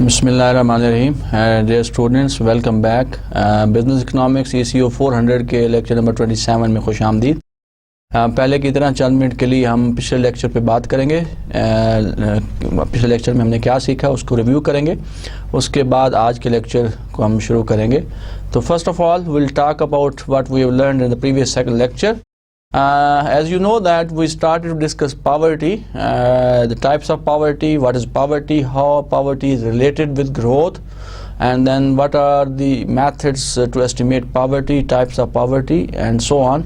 बिस्मिल्लाहिर्रहमानिर्रहीम। Dear students, welcome back. Business economics ECO 400 के lecture number 27 में खुश आमदीद। पहले की तरह चंद मिनट के लिए हम पिछले लेक्चर पे बात करेंगे। पिछले लेक्चर में हमने क्या सीखा उसको रिव्यू करेंगे, उसके बाद आज के लेक्चर को हम शुरू करेंगे। तो first of all will talk about what we have learned in the previous second lecture. As you know that we started to discuss poverty, the types of poverty, what is poverty, how poverty is related with growth, and then what are the methods to estimate poverty, types of poverty, and so on.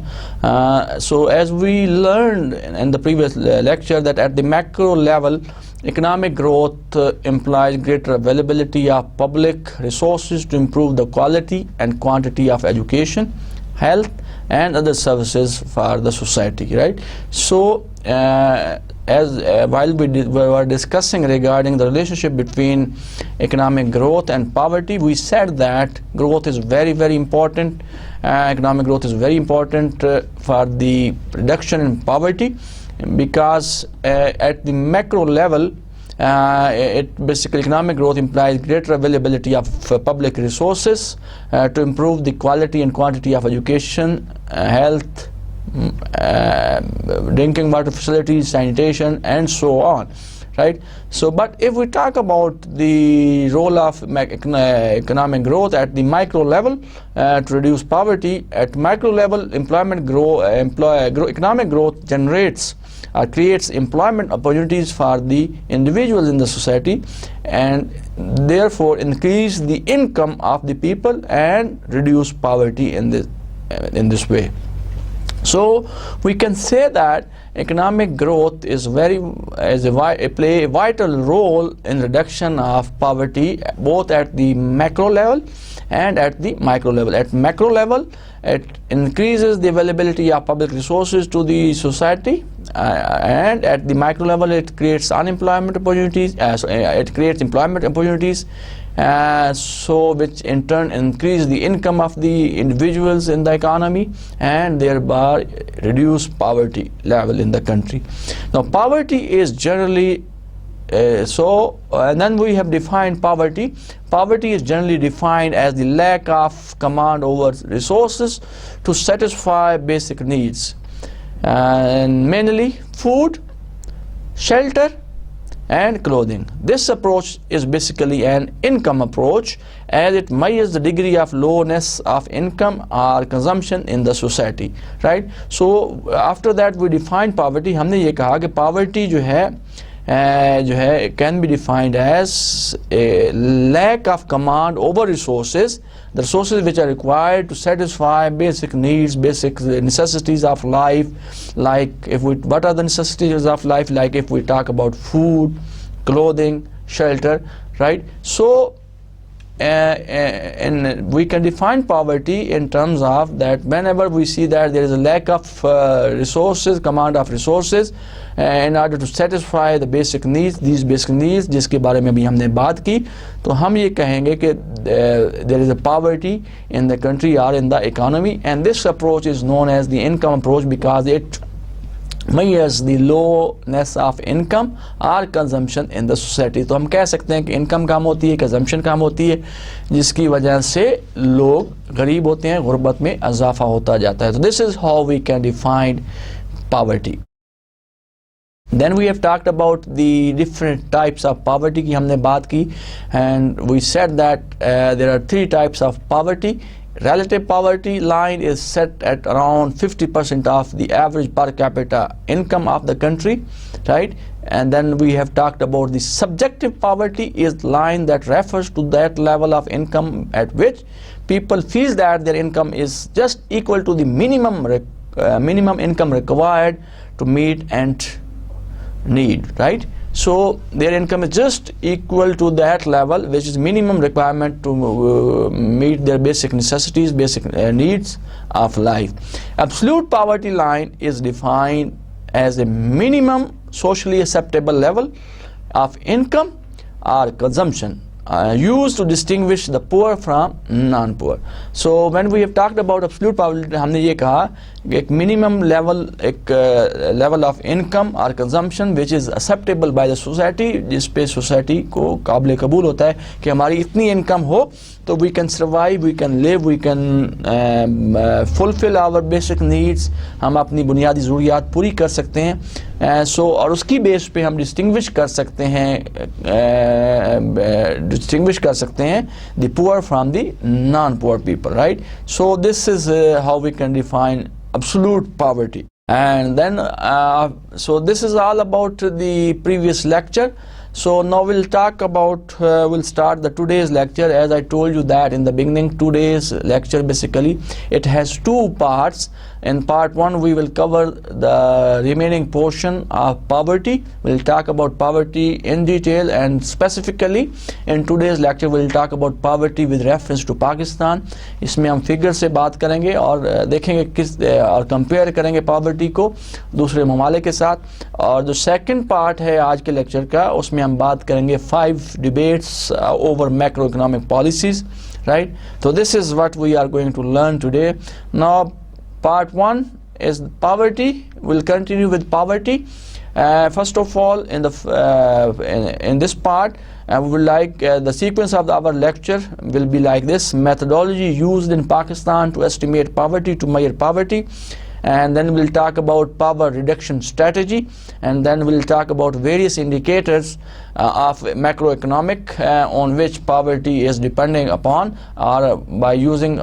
So as we learned in the previous lecture that at the macro level, economic growth implies greater availability of public resources to improve the quality and quantity of education, health, and other services for the society, right? So while we were discussing regarding the relationship between economic growth and poverty, we said that growth is very important. Economic growth is very important for the reduction in poverty, because at the macro level, basically economic growth implies greater availability of public resources to improve the quality and quantity of education, health, drinking water facilities, sanitation, and so on, right? So but if we talk about the role of economic growth at the micro level to reduce poverty, at micro level economic growth generates or creates employment opportunities for the individuals in the society, and therefore increase the income of the people and reduce poverty in this way. So we can say that economic growth is play a vital role in reduction of poverty, both at the macro level and at the micro level. At macro level, it increases the availability of public resources to the society, and at the micro level it creates unemployment opportunities. It creates employment opportunities, so which in turn increase the income of the individuals in the economy, and thereby reduce poverty level in the country. Now poverty is generally and then we have defined poverty. Poverty is generally defined as the lack of command over resources to satisfy basic needs, and mainly food, shelter, and clothing. This approach is basically an income approach, as it measures the degree of lowness of income or consumption in the society, right? So after that we define poverty. हमने ये कहा कि poverty जो है can be defined as a lack of command over resources, the resources which are required to satisfy basic needs, basic necessities of life. Like what are the necessities of life? Like if we talk about food, clothing, shelter, right? So and we can define poverty in terms of that whenever we see that there is a lack of resources, command of resources, in order to satisfy the basic needs, these basic needs जिसके बारे में भी हमने बात की, तो हम ये कहेंगे कि there is a poverty in the country or in the economy, and this approach is known as the income approach because it measures the lowness of income or consumption in the society. तो हम कह सकते हैं कि income कम होती है, consumption कम होती है, जिसकी वजह से लोग गरीब होते हैं, गुर्बत में इजाफा होता जाता है. So this is how we can define poverty. Then we have talked about the different types of poverty की हमने बात की, and we said that there are three types of poverty. Relative poverty line is set at around 50% of the average per capita income of the country, right? And then we have talked about the subjective poverty is line that refers to that level of income at which people feel that their income is just equal to the minimum income required to meet and need, right? So their income is just equal to that level, which is minimum requirement to meet their basic necessities, basic needs of life. Absolute poverty line is defined as a minimum socially acceptable level of income or consumption used to distinguish the poor from non-poor. So when we have talked about absolute poverty, हमने ये कहा एक minimum level, एक level of income और consumption which is acceptable by the society, जिस पे society को काबिल कबूल होता है कि हमारी इतनी इनकम हो तो we can survive, we can live, we can fulfil our basic needs, हम अपनी बुनियादी ज़रूरियात पूरी कर सकते हैं। और उसकी बेस पे हम डिस्टिंग्विश कर सकते हैं the poor from the non poor people, right. So this is how we can define absolute poverty. And then so this is all about the previous lecture. So now we'll talk about we'll start the today's lecture. As I told you that in the beginning, today's lecture basically it has two parts. In part 1 we will cover the remaining portion of poverty. We'll talk about poverty in detail, and specifically in today's lecture we'll talk about poverty with reference to Pakistan. इसमें हम figure से बात करेंगे और देखेंगे किस और compare करेंगे पॉवर्टी को दूसरे ममालिक के साथ। और जो सेकंड पार्ट है आज के लेक्चर का, उसमें हम बात करेंगे 5 debates over macro economic policies, right. So this is what we are going to learn today. Now part 1 is poverty. We'll continue with poverty. First of all, in this part, we will like the sequence of our lecture will be like this: methodology used in Pakistan to estimate poverty, to measure poverty, and then we'll talk about power reduction strategy, and then we'll talk about various indicators of macroeconomic on which poverty is depending upon, or by using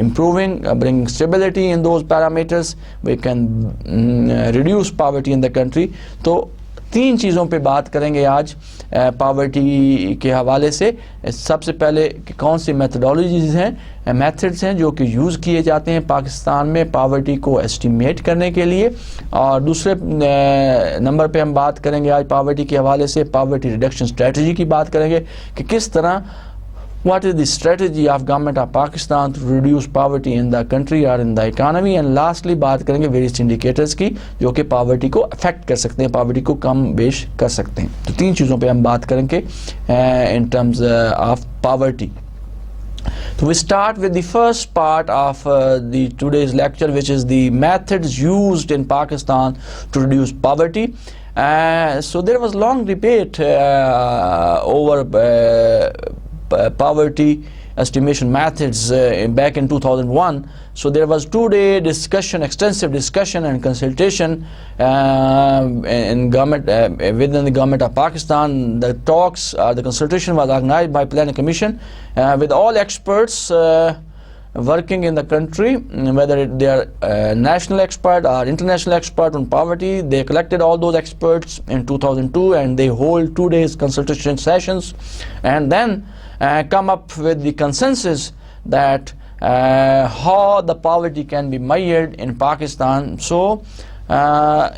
improving, bringing stability in those parameters, we can reduce poverty in the country. तो 3 चीज़ों पे बात करेंगे आज poverty के हवाले से। सबसे पहले कि कौन सी मेथडोलॉजीज़ हैं, मेथड्स हैं जो कि यूज़ किए जाते हैं पाकिस्तान में पॉवर्टी को एस्टिमेट करने के लिए, और दूसरे नंबर पे हम बात करेंगे आज पॉवर्टी के हवाले से पॉवर्टी रिडक्शन स्ट्रेटजी की बात करेंगे कि किस तरह what is the strategy of government of Pakistan to reduce poverty in the country or in the economy, and lastly बात करेंगे various indicators की जो कि poverty को affect कर सकते हैं, poverty को कम बेश कर सकते हैं। तो 3 चीज़ों पे हम बात करेंगे in terms of poverty. So we start with the first part of the today's lecture, which is the methods used in Pakistan to reduce poverty. So there was long debate over poverty estimation methods back in 2001. So there was 2-day discussion, extensive discussion and consultation in government within the government of Pakistan. The talks, the consultation was organized by Planning Commission with all experts working in the country, whether they are national expert or international expert on poverty. They collected all those experts in 2002 and they hold 2 days consultation sessions, and then come up with the consensus that how the poverty can be measured in Pakistan. So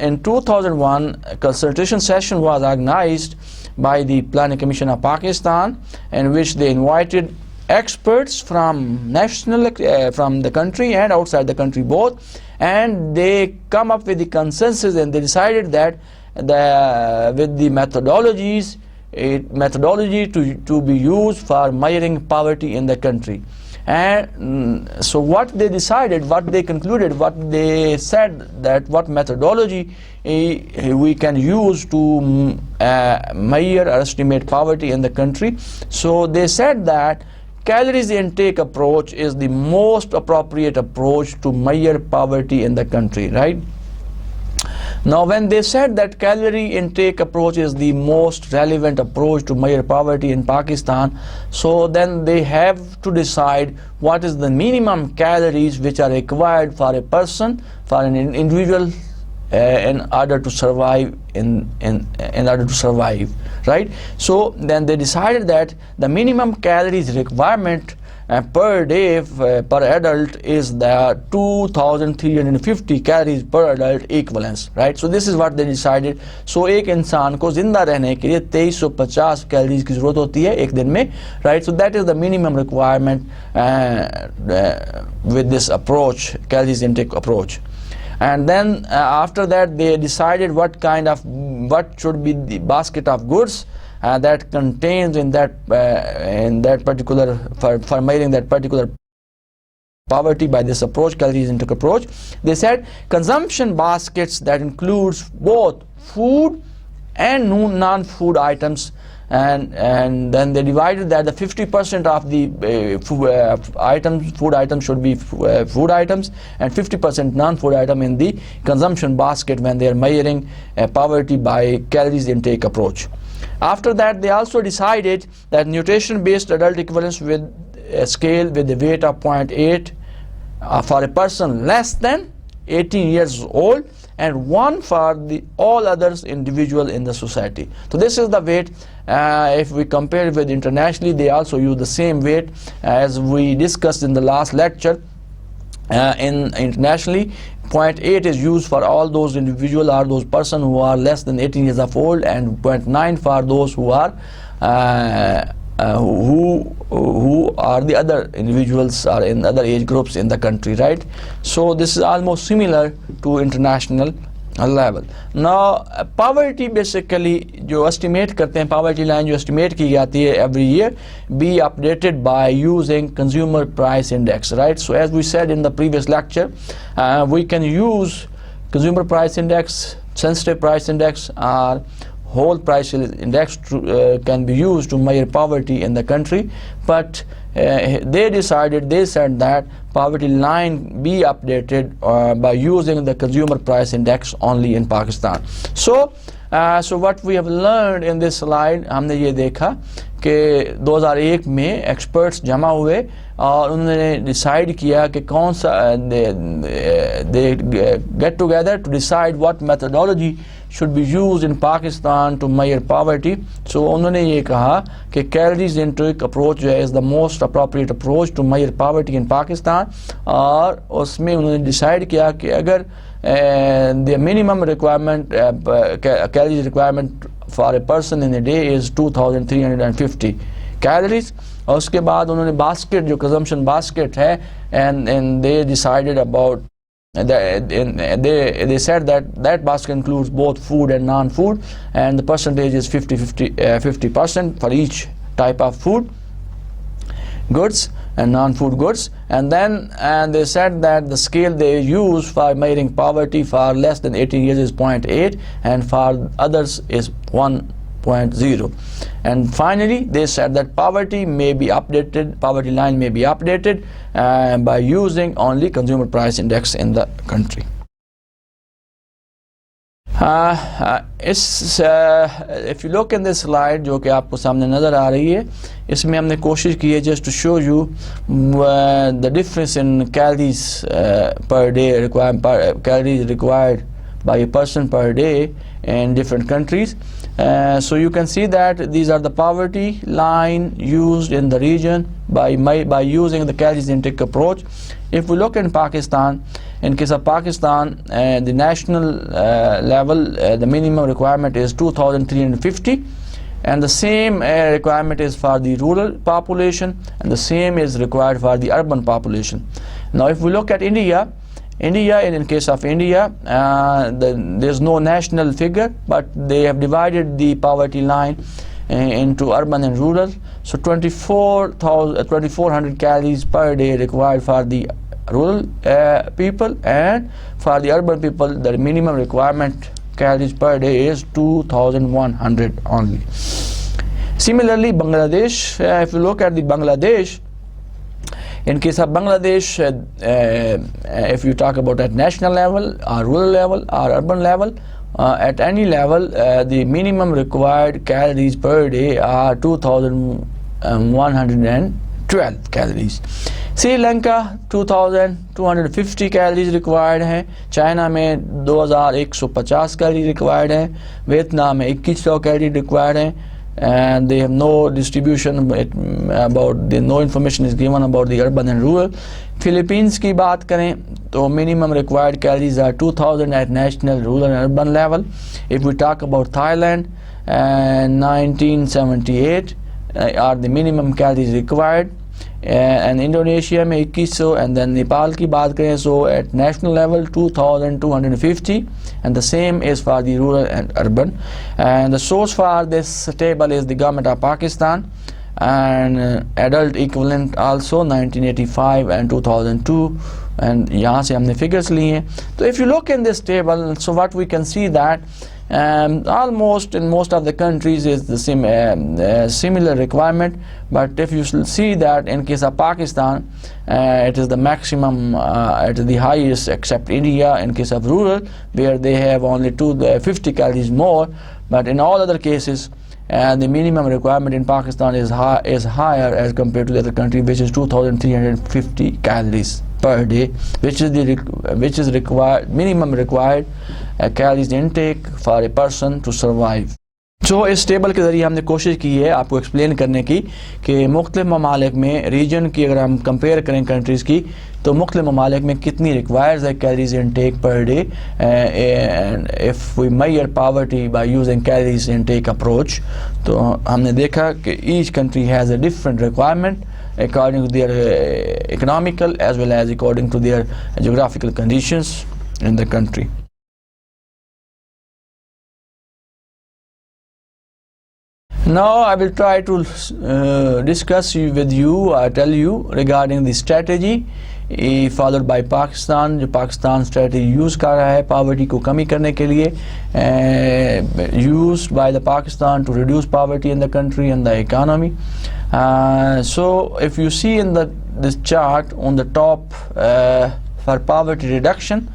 in 2001 a consultation session was organized by the Planning Commission of Pakistan, in which they invited experts from from the country and outside the country both, and they come up with the consensus, and they decided that with the methodology to be used for measuring poverty in the country. And so what they decided, what they concluded, what they said, that what methodology we can use to measure or estimate poverty in the country. So they said that calories intake approach is the most appropriate approach to measure poverty in the country, right? Now when they said that calorie intake approach is the most relevant approach to measure poverty in Pakistan, so then they have to decide what is the minimum calories which are required for a person, for an individual, in order to survive in order to survive, right? So then they decided that the minimum calories requirement per day per adult is the 2350 calories per adult equivalence, right? So this is what they decided. So एक इंसान को जिंदा रहने के लिए 2350 calories की ज़रूरत होती है एक दिन में, right? So that is the minimum requirement with this approach, calories intake approach. And then after that they decided what should be the basket of goods that contains in that particular for measuring that particular poverty by this approach, calories intake approach. They said consumption baskets that includes both food and non-food items, and then they divided that the 50% of the food items should be food items, and 50% non-food item in the consumption basket when they are measuring poverty by calories intake approach. After that, they also decided that nutrition-based adult equivalence with a scale with a weight of 0.8 for a person less than 18 years old, and 1 for the all others individual in the society. So this is the weight. If we compare it with internationally, they also use the same weight as we discussed in the last lecture. Internationally, 0.8 is used for all those individuals or those persons who are less than 18 years of old, and 0.9 for those who are who are the other individuals or in other age groups in the country, right? So this is almost similar to international level. Now poverty basically जो estimate करते हैं, poverty line जो estimate की जाती है every year, be updated by using consumer price index, right? So as we said in the previous lecture, we can use consumer price index, sensitive price index, or whole price index can be used to measure poverty in the country, but they said that poverty line be updated by using the consumer price index only in Pakistan. So what we have learned in this slide, हमने ये देखा कि 2001 में experts जमा हुए और उन्होंने decide किया कि कौन सा they get together to decide what methodology should be used in Pakistan to measure poverty. So उन्होंने ये कहा कि calories intake approach is the most appropriate approach to measure poverty in Pakistan, और उसमें उन्होंने decide किया कि अगर the minimum requirement calories requirement for a person in a day is 2350 calories, और उसके बाद उन्होंने basket जो consumption basket है, and they decided about they said that basket includes both food and non-food, and the percentage is 50% for each type of food goods and non-food goods. And they said that the scale they use for measuring poverty for less than 18 years is 0.8, and for others is 1.0. And finally they said that poverty line may be updated by using only consumer price index in the country. If you look in this slide जो कि आपको सामने नज़र आ रही है, इसमें हमने कोशिश की है just to show you the difference in calories per day calories required by a person per day in different countries. So you can see that these are the poverty line used in the region by using the calories intake approach. If we look in Pakistan, in case of Pakistan, the national level, the minimum requirement is 2350, and the same requirement is for the rural population, and the same is required for the urban population. Now if we look at India, in case of India, there's no national figure, but they have divided the poverty line into urban and rural. So 2400 calories per day required for the rural people, and for the urban people the minimum requirement calories per day is 2100 only. Similarly, Bangladesh, if you look at the Bangladesh, in case of Bangladesh, if you talk about at national level or rural level or urban level, at any level, the minimum required calories per day are 2112 calories. Sri Lanka 2250 calories required हैं, China में 2150 calories required हैं, Vietnam में 2100 calories required हैं, and they have no distribution no information is given about the urban and rural. Philippines की बात करें तो minimum required calories are 2000 at national, rural and urban level. If we talk about Thailand, 1978 are the minimum calories required, and Indonesia में 2100, and then Nepal की बात करें so at national level 2250, and the same is for the rural and urban. And the source for this table is the government of Pakistan, and adult equivalent also 1985 and 2002, and यहाँ से हमने figures लिए हैं. So if you look in this table, so what we can see that almost in most of the countries is the same similar requirement, but if you see that in case of Pakistan, it is the maximum, it is the highest except India in case of rural, where they have only 50 calories more, but in all other cases the minimum requirement in Pakistan is higher as compared to the other country, which is 2,350 calories per day, which is required minimum required calories intake for a person to survive. So इस table के ज़रिए हमने कोशिश की है आपको explain करने की कि मुख्तलिफ ममालिक में रीजन की अगर हम कंपेयर करें कंट्रीज़ की, तो मुख्तलिफ ममालिक में कितनी रिक्वायर्स है calories intake per day, and if we measure poverty by using calories intake approach, तो हमने देखा कि each country has a different requirement according to their economical as well as according to their geographical conditions in the country. Now I will try to discuss with you or tell you regarding the strategy followed by Pakistan, जो Pakistan strategy use कर रहा है poverty को कमी करने के लिए, used by the Pakistan to reduce poverty in the country and the economy. So if you see in this chart on the top, for poverty reduction,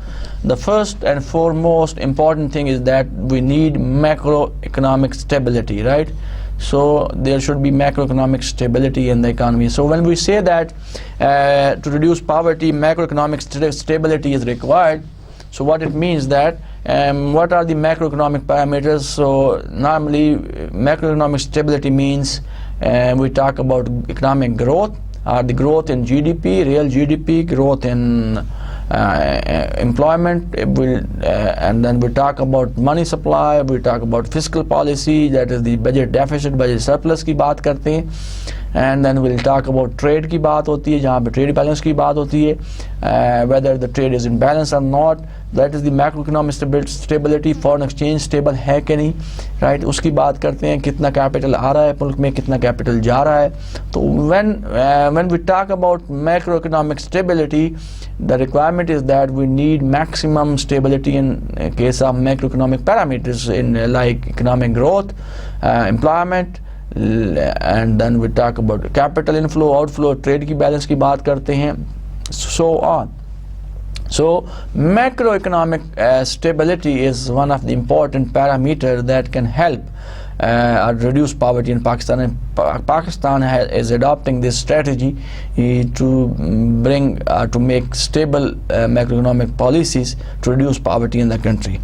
the first and foremost important thing is that we need macroeconomic stability, right? So there should be macroeconomic stability in the economy. So when we say that to reduce poverty, macroeconomic stability is required, so what it means that what are the macroeconomic parameters? So normally macroeconomic stability means we talk about economic growth, or the growth in GDP, real GDP, growth in employment, and then we talk about money supply, we talk about fiscal policy, that is the budget deficit, budget surplus की बात करते हैं, and then we'll talk about trade की बात होती है जहाँ पे trade balance की बात होती है, whether the trade is in balance or not, that is the macroeconomic stability, foreign exchange stable है कि नहीं, right? उसकी बात करते हैं, कितना capital आ रहा है मुल्क में, कितना capital जा रहा है. तो when we talk about macroeconomic stability, the requirement is that we need maximum stability in case of macroeconomic parameters in like economic growth, employment, and then we talk about capital inflow, outflow, trade की balance की बात करते हैं, so on. So macroeconomic stability is one of the important parameters that can help reduce poverty in Pakistan, and Pakistan is adopting this strategy to bring to make stable macroeconomic policies to reduce poverty in the country,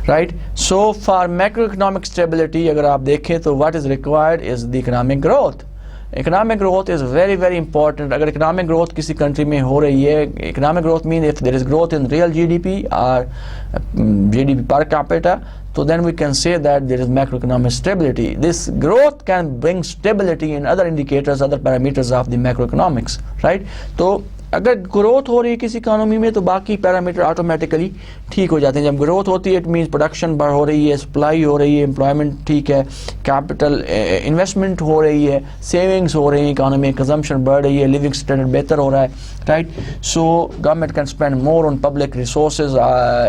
right? So for macroeconomic stability अगर आप देखें तो what is required is the economic growth. Economic growth is very very important. अगर economic growth किसी country में हो रही है, economic growth means if there is growth in real GDP or GDP per capita, so then we can say that there is macroeconomic stability. This growth can bring stability in other indicators, other parameters of the macroeconomics, right? तो अगर growth हो रही है किसी economy में तो बाकी parameter automatically ठीक हो जाते हैं. जब ग्रोथ होती है इट मीन्स प्रोडक्शन बढ़ हो रही है, सप्लाई हो रही है, एम्प्लॉयमेंट ठीक है, कैपिटल इन्वेस्टमेंट हो रही है, सेविंग्स हो रही है, इकोनॉमी कंजम्पशन बढ़ रही है, लिविंग स्टैंडर्ड बेहतर हो रहा है, right? So government can spend more on public resources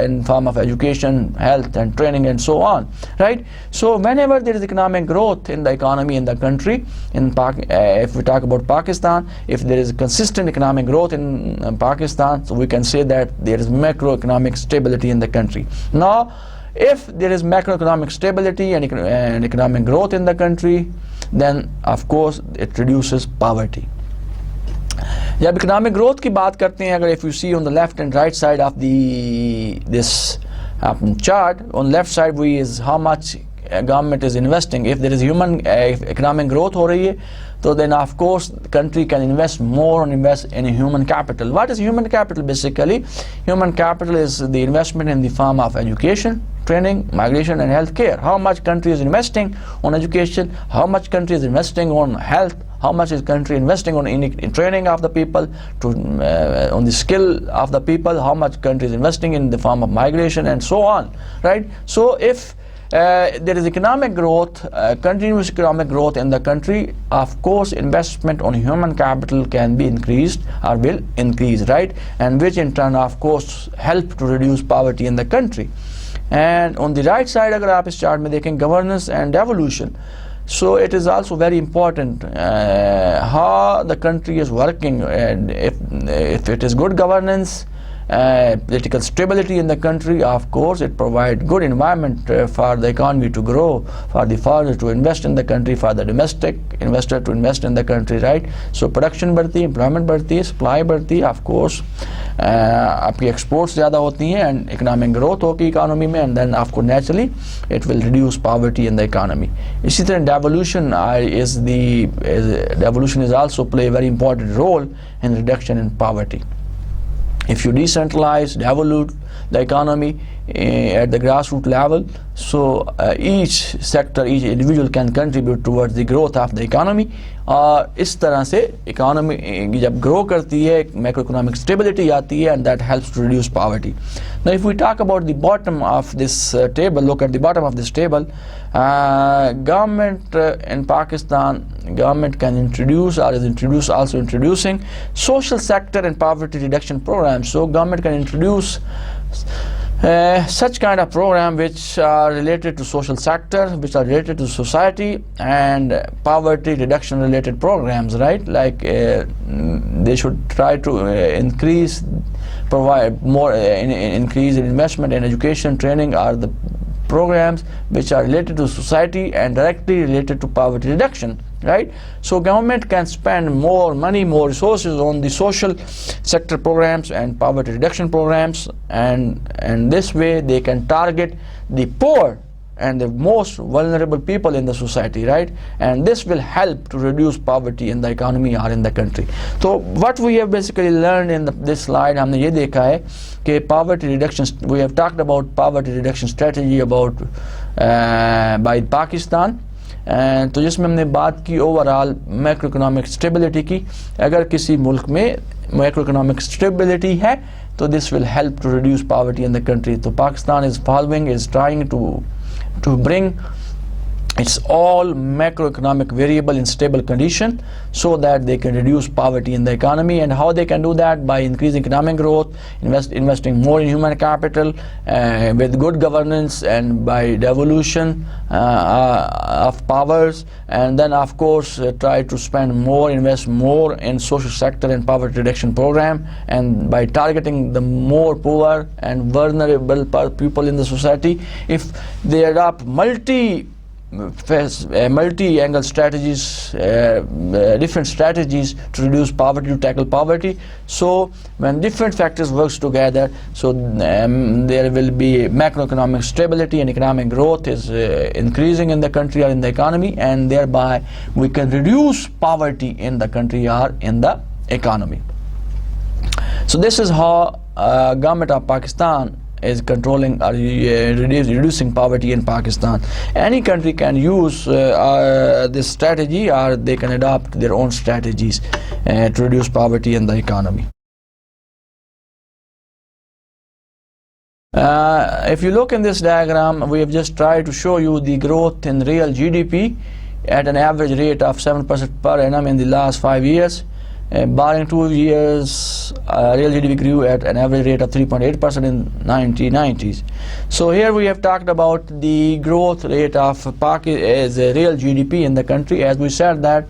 in form of education, health and training and so on, right? So whenever there is economic growth in the economy in the country, if we talk about Pakistan, if there is consistent economic growth in Pakistan, so we can say that there is macroeconomic stability in the country. Now, if there is macroeconomic stability and economic growth in the country, then of course it reduces poverty. जब economic growth की बात करते हैं, अगर if you see on the left and right side of this chart, on left side we is how much government is investing. If there is economic growth हो रही है, so then of course the country can invest more and invest in human capital. What is human capital? Basically, human capital is the investment in the form of education, training, migration and health care. How much country is investing on education, how much country is investing on health, how much is country investing on in training of the people, on the skill of the people, how much country is investing in the form of migration and so on, right? So if there is economic growth, continuous economic growth in the country, of course investment on human capital can be increased or will increase, right? And which in turn of course help to reduce poverty in the country. And on the right side, अगर आप इस chart में देखें, governance and devolution. So it is also very important how the country is working, and if it is good governance, political stability in the country, of course it provides good environment for the economy to grow, for the foreigners to invest in the country, for the domestic investor to invest in the country, right? So production बढ़ती है, employment बढ़ती है, supply बढ़ती है, of course आपकी exports ज़्यादा होती हैं and economic growth होगी economy में, and then of course naturally it will reduce poverty in the economy. इसी तरह devolution devolution is also play a very important role in reduction in poverty. If you decentralize, devolve the economy at the grassroots level, so each sector, each individual can contribute towards the growth of the economy. और इस तरह से economy जब grow करती है, macroeconomic stability आती है, and that helps to reduce poverty. Now if we talk about the bottom of this table, look at the bottom of this table, government in Pakistan, government can introduce or is also introducing social sector and poverty reduction programs. So government can introduce such kind of program which are related to social sector, which are related to society, and poverty reduction related programs, right? Like they should try to provide more increase in investment in education, training, are the programs which are related to society and directly related to poverty reduction, right? So government can spend more money, more resources on the social sector programs and poverty reduction programs, and this way they can target the poor and the most vulnerable people in the society, right? And this will help to reduce poverty in the economy or in the country. So what we have basically learned in this slide, हमने ये देखा है कि poverty reduction, we have talked about poverty reduction strategy about by Pakistan, and तो जिसमें हमने बात की ओवरऑल मैक्रोइकोनॉमिक स्टेबिलिटी की. अगर किसी मुल्क में मैक्रोइकोनॉमिक स्टेबिलिटी है तो this will help to reduce poverty in the country. So Pakistan is trying to bring its all macroeconomic variable in stable condition so that they can reduce poverty in the economy. And how they can do that? By increasing economic growth, investing more in human capital with good governance, and by devolution of powers, and then of course try to spend more, invest more in social sector and poverty reduction program, and by targeting the more poor and vulnerable people in the society. If they adopt multi-angle strategies, different strategies to reduce poverty, to tackle poverty. So when different factors works together, so there will be macroeconomic stability and economic growth is increasing in the country or in the economy, and thereby we can reduce poverty in the country or in the economy. So this is how government of Pakistan is controlling or reducing poverty in Pakistan. Any country can use this strategy, or they can adopt their own strategies to reduce poverty in the economy. If you look in this diagram, we have just tried to show you the growth in real GDP at an average rate of 7% per annum in the last 5 years. Barring 2 years, real GDP grew at an average rate of 3.8% in 1990s. So here we have talked about the growth rate of real GDP in the country. As we said that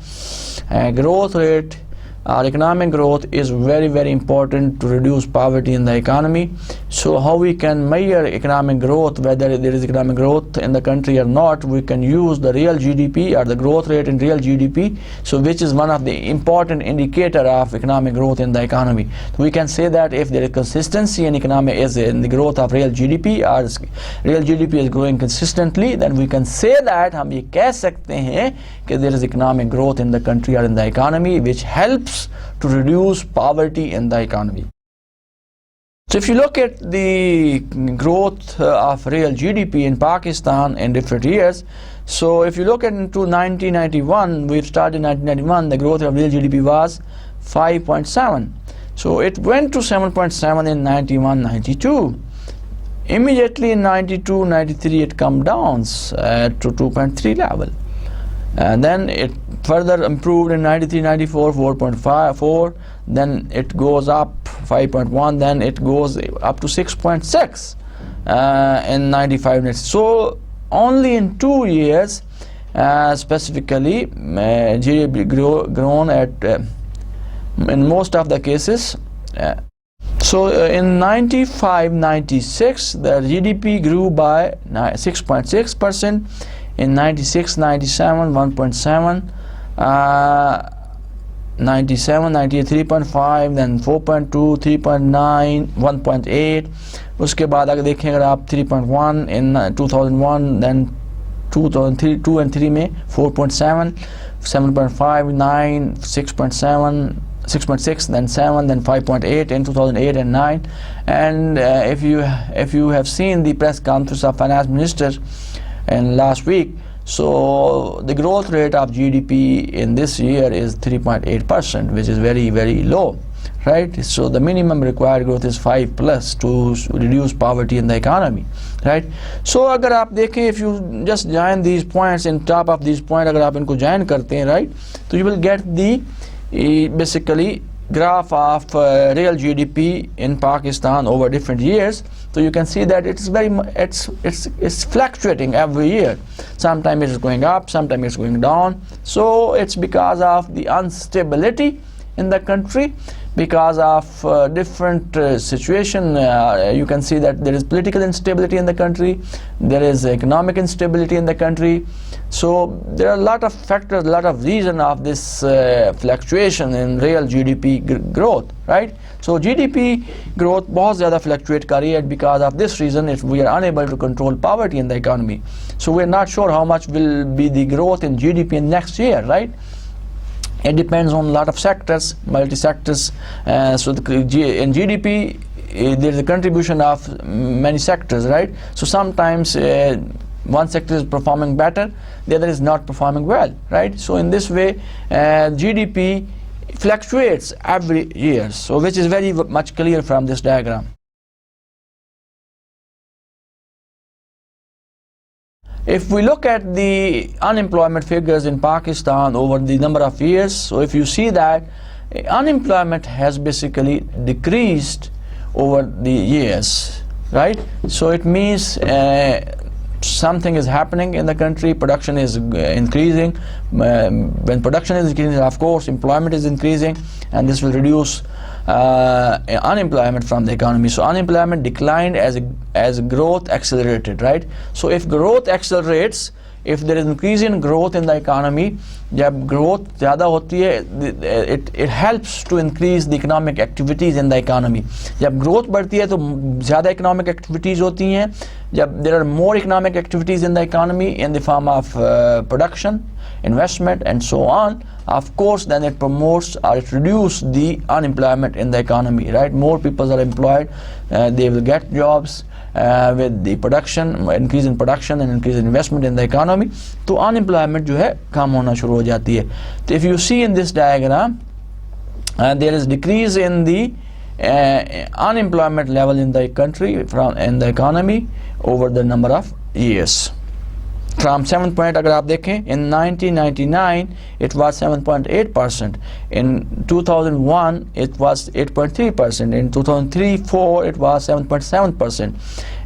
growth rate or economic growth is very, very important to reduce poverty in the economy. So how we can measure economic growth, whether there is economic growth in the country or not, we can use the real GDP or the growth rate in real GDP, so which is one of the important indicator of economic growth in the economy. So we can say that if there is consistency in the growth of real GDP, or real GDP is growing consistently, then we can say that हम ये कह सकते हैं कि there is economic growth in the country or in the economy, which helps to reduce poverty in the economy. So if you look at the growth of real GDP in Pakistan in different years, so if you look into 1991, we started in 1991, the growth of real GDP was 5.7. So it went to 7.7 in 91-92. immediately in 92, 93 it come down to 2.3 level. And then it further improved in 93, 94, 4.54, then it goes up 5.1, then it goes up to 6.6 in 95. So only in 2 years, specifically, GDP grown at, in most of the cases. So in 95, 96, the GDP grew by 6.6%. In 96, 97, 1.7, 97, 98, 3.5, then 4.2, 3.9, 1.8. उसके बाद अगर देखें अगर आप 3.1 in 2001, then 2003, 2 and 3 में 4.7, 7.5, 9, 6.7, 6.6, then 7, then 5.8 in 2008 and 9. And if you have seen the press conference of finance minister in last week, so the growth rate of GDP in this year is 3.8%, which is very, very low, right? So the minimum required growth is 5+ to reduce poverty in the economy, right? So अगर आप देखें, if you just join these points, in top of these points अगर आप इनको join करते हैं, right, so you will get the basically graph of real GDP in Pakistan over different years. So you can see that it's very it's fluctuating every year. Sometimes it's going up, sometimes it's going down. So it's because of the instability in the country, because of different situation. You can see that there is political instability in the country, there is economic instability in the country. So there are a lot of factors, a lot of reasons of this fluctuation in real GDP growth, right? So GDP growth बहुत ज़्यादा fluctuate कर रही है, because of this reason we are unable to control poverty in the economy. So we are not sure how much will be the growth in GDP in next year, right? It depends on a lot of sectors, multi-sectors. So in GDP, there is a contribution of many sectors, right? So sometimes one sector is performing better, the other is not performing well, right? So in this way, GDP fluctuates every year, so which is very much clear from this diagram. If we look at the unemployment figures in Pakistan over the number of years, so if you see that unemployment has basically decreased over the years, right? So it means something is happening in the country, production is increasing. When production is increasing, of course, employment is increasing, and this will reduce unemployment from the economy. So unemployment declined as growth accelerated, right? So if growth accelerates, if there is increase in growth in the economy, जब growth ज़्यादा होती है, it helps to increase the economic activities in the economy. जब growth बढ़ती है तो ज़्यादा economic activities होती हैं. जब there are more economic activities in the economy in the form of production, investment, and so on, of course, then it promotes or it reduces the unemployment in the economy, right? More people are employed, they will get jobs with the production, increase in production and increase in investment in the economy. तो unemployment जो है कम होना शुरू हो जाती है. So if you see in this diagram, there is decrease in the unemployment level in the country, in the economy over the number of years. From 7 point, अगर आप देखें, in 1999 it was 7.8%, in 2001 it was 8.3%, in 2003-4 it was 7.7%,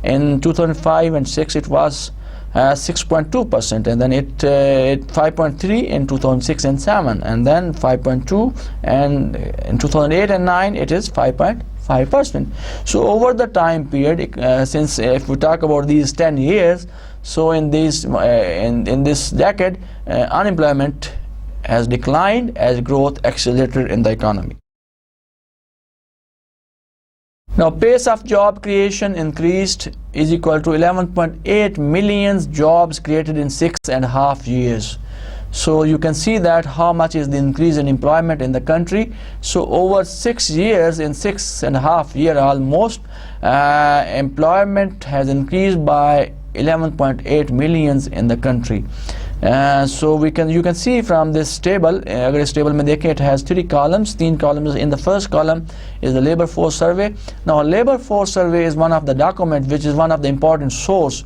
in 2005 and 6 it was 6.2%, and then it 5.3 in 2006 and 7, and then 5.2, and in 2008 and 9 it is 5.5%. So over the time period, since if we talk about these 10 years, so in these in this decade, unemployment has declined as growth accelerated in the economy. Now, pace of job creation increased is equal to 11.8 million jobs created in 6.5 years. So you can see that how much is the increase in employment in the country. So over 6 years, in 6.5 years almost, employment has increased by 11.8 million in the country. So you can see from this table, अगर इस table में देखें, it has 3 columns, 3 columns. In the first column is the labor force survey. Now labor force survey is one of the documents which is one of the important source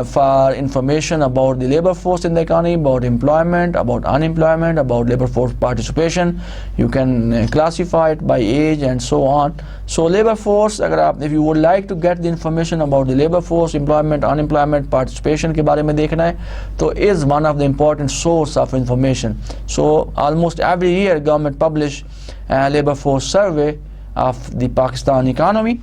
for information about the labor force in the economy, about employment, about unemployment, about labor force participation. You can classify it by age and so on. So labor force, if you would like to get the information about the labor force, employment, unemployment, participation के बारे में देखना है, तो is one of the important source of information. So almost every year government publish labor force survey of the Pakistan economy.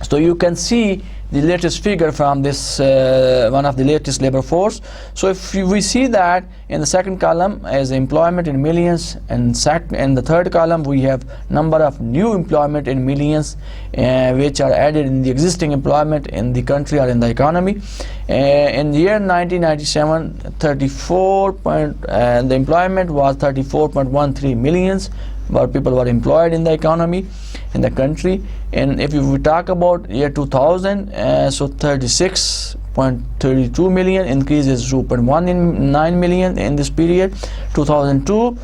So you can see the latest figure from this one of the latest labor force. So if we see that in the second column is employment in millions, and in the third column we have number of new employment in millions which are added in the existing employment in the country or in the economy. In the year 1997, the employment was 34.13 millions where people were employed in the economy in the country. And if we talk about year 2000, so 36.32 million, increases 2.19 million in this period. 2002,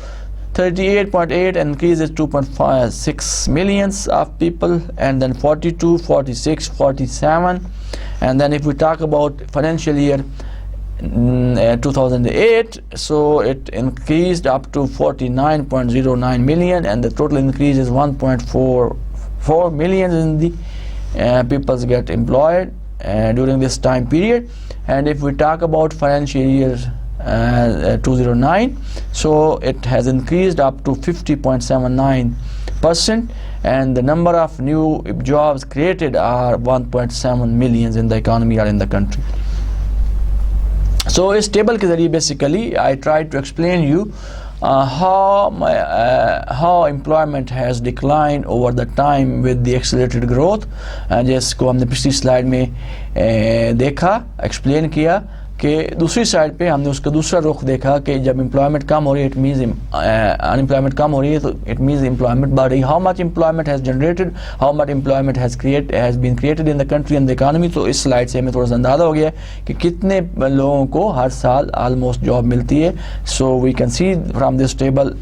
38.8, increases 2.56 millions of people, and then 42, 46, 47. And then if we talk about financial year 2008, so it increased up to 49.09 million, and the total increase is 1.44 million in the people get employed during this time period. And if we talk about financial year 2009, so it has increased up to 50.79%, and the number of new jobs created are 1.7 million in the economy or in the country. So इस table के ज़रिए basically I tried to explain you how employment has declined over the time with the accelerated growth, जिसको हमने पिछली slide में देखा, explain किया कि दूसरी साइड पे हमने उसका दूसरा रुख देखा कि जब एम्प्लॉयमेंट कम हो रही है, इट मीन्स अनएम्प्लॉयमेंट कम हो रही है, तो इट मीन्स एम्प्लॉयमेंट बढ़ रही है. How much employment has generated, how much employment has been created in the country and the economy. तो इस स्लाइड से हमें थोड़ा सा अंदाज़ा हो गया कि कितने लोगों को हर साल ऑलमोस्ट जॉब मिलती है. So we can see from this table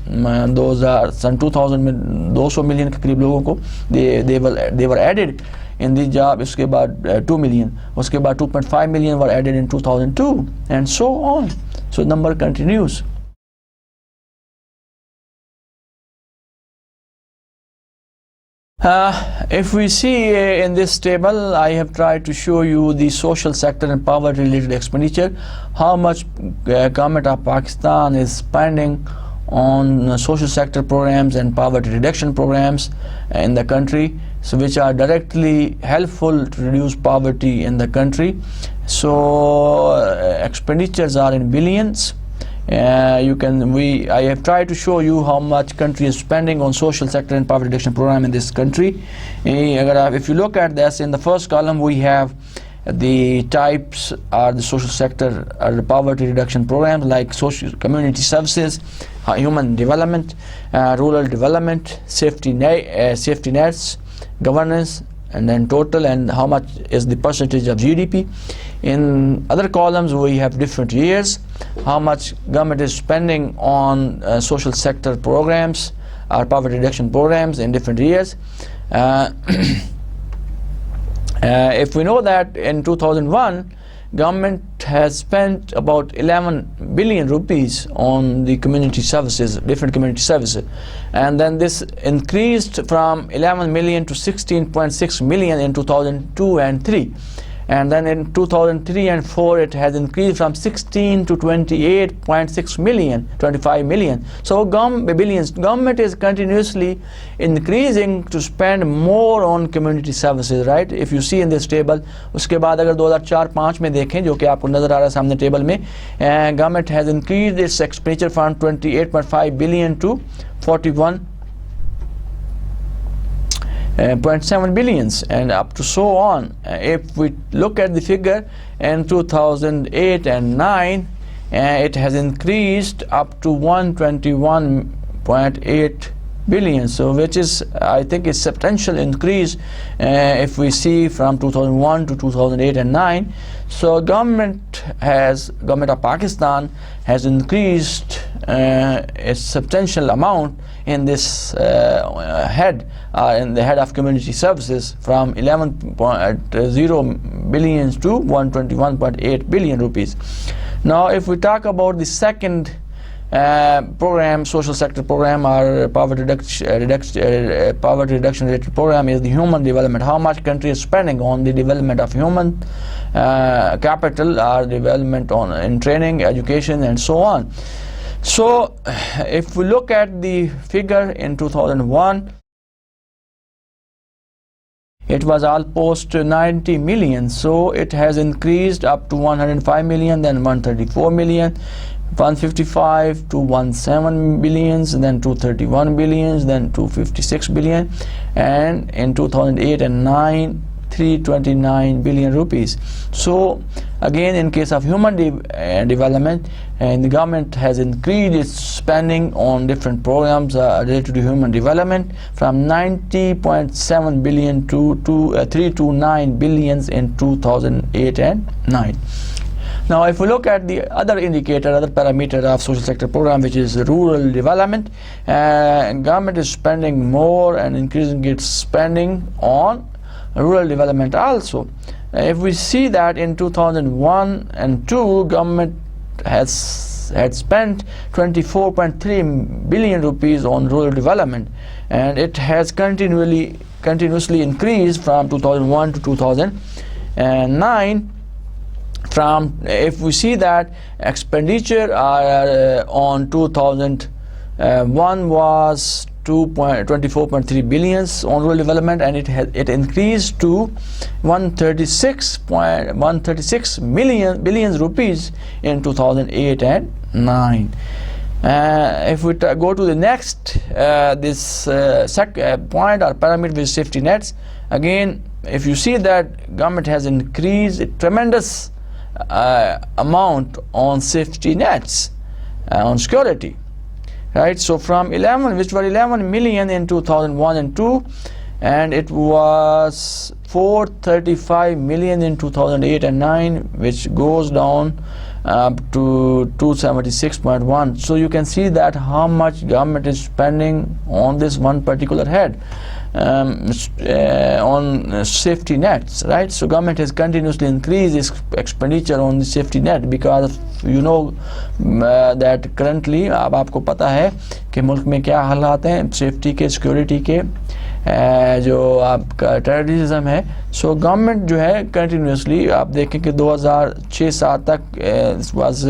सन 2000 में 200 मिलियन के करीब लोगों को they were added in the job. उसके बाद 2 million, उसके बाद 2.5 million were added in 2002, and so on. So the number continues. If we see in this table, I have tried to show you the social sector and poverty related expenditure, how much government of Pakistan is spending on social sector programs and poverty reduction programs in the country, so which are directly helpful to reduce poverty in the country. So expenditures are in billions. I have tried to show you how much country is spending on social sector and poverty reduction program in this country. If you look at this, in the first column we have the types are the social sector or the poverty reduction programs like social community services, human development, rural development, safety nets, governance, and then total, and how much is the percentage of GDP. In other columns we have different years, how much government is spending on social sector programs or poverty reduction programs in different years. If we know that in 2001 government has spent about 11 billion rupees on the community services, different community services, and then this increased from 11 million to 16.6 million in 2002 and 3, and then in 2003 and 4 it has increased from 16 to 28.6 million, 25 million. So government is continuously increasing to spend more on community services, right? If you see in this table, उसके बाद अगर 2004-5 में देखें, जो कि आपको नज़र आ रहा है सामने टेबल में, government has increased its expenditure from 28.5 billion to 41.7 billions and up to so on. If we look at the figure in 2008 and 9, it has increased up to 121.8 billion, so which is, I think, a substantial increase if we see from 2001 to 2008 and 9. So government of Pakistan has increased a substantial amount in this in the head of community services from 11.0 billion to 121.8 billion rupees. Now if we talk about the second program, social sector program, or poverty reduction related program, is the human development. How much country is spending on the development of human capital, or development in training, education, and so on. So if we look at the figure in 2001, it was almost 90 million, so it has increased up to 105 million, then 134 million, 155 to 17 billions, then 231 billions, then 256 billion, and in 2008 and 9, 329 billion rupees. So again, in case of human development, and the government has increased its spending on different programs related to human development from 90.7 billion to 329 billions in 2008 and 9. Now if we look at the other indicator, other parameter of social sector program, which is rural development, government is spending more and increasing its spending on rural development also. If we see that in 2001 and 2, government had spent 24.3 billion rupees on rural development, and it has continuously increased from 2001 to 2009. If we see that expenditure on 2001 was 24.3 billions on rural development, and it increased to 136 billion rupees in 2008 and 9. If we go to the next this point or parameter with safety nets, again, if you see that government has increased a tremendous amount on safety nets, on security, right? So from 11, which were 11 million in 2001 and 2, and it was 435 million in 2008 and 9, which goes down to 276.1. So you can see that how much government is spending on this one particular head, on safety nets, right? So government has continuously increased its expenditure on the safety net, because you know that currently, अब आपको पता है कि मुल्क में क्या हालात हैं सेफ्टी के, सिक्योरिटी के, जो आपका टेररिज्म है. सो गवर्नमेंट जो है कंटिन्यूसली, आप देखें कि 2006-7 तक was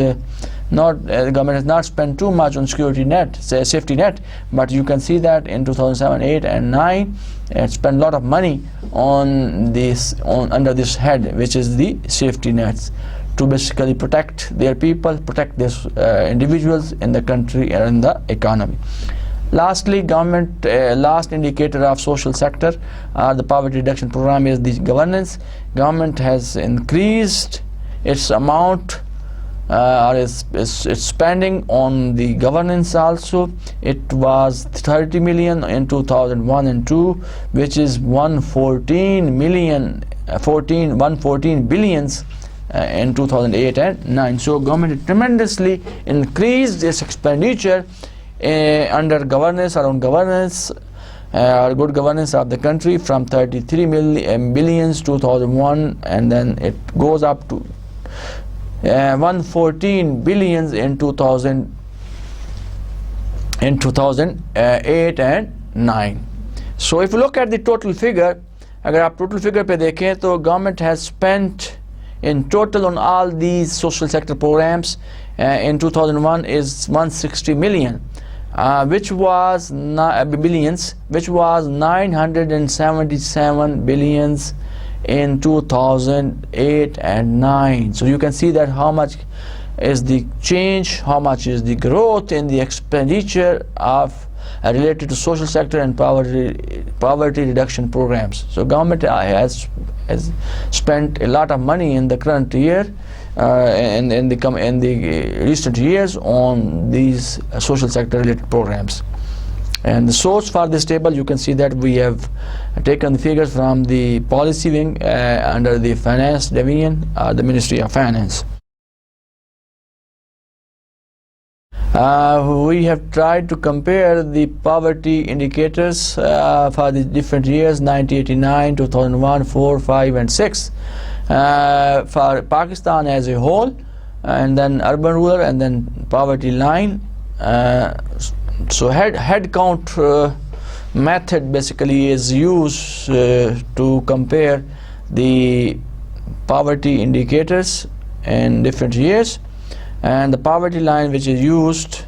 not government has not spent too much on security net, safety net, but you can see that in 2007, 8 and 9 it spent a lot of money on this, under this head, which is the safety nets, to basically protect their people, protect these individuals in the country and in the economy. Lastly, government last indicator of social sector, the poverty reduction program, is the governance. Government has increased its amount or its spending on the governance also. It was 30 million in 2001 and 2, which is 114 billions in 2008 and 9. So government tremendously increased its expenditure under governance, around governance, or good governance of the country, from 33 billions 2001, and then it goes up to 114 billions in 2008 and 9. So if you look at the total figure, अगर आप total figure पे देखें तो government has spent in total on all these social sector programs in 2001 is 160 million, which was billions, which was 977 billions in 2008 and 9. So you can see that how much is the change, how much is the growth in the expenditure of related to social sector and poverty reduction programs. So government has spent a lot of money in the current year, in the recent years, on these social sector related programs. And the source for this table, you can see that we have taken the figures from the policy wing under the finance division, the Ministry of Finance. We have tried to compare the poverty indicators for the different years 1989, 2001, 4, 5 and 6 for Pakistan as a whole, and then urban rural, and then poverty line. So head count method basically is used to compare the poverty indicators in different years, and the poverty line which is used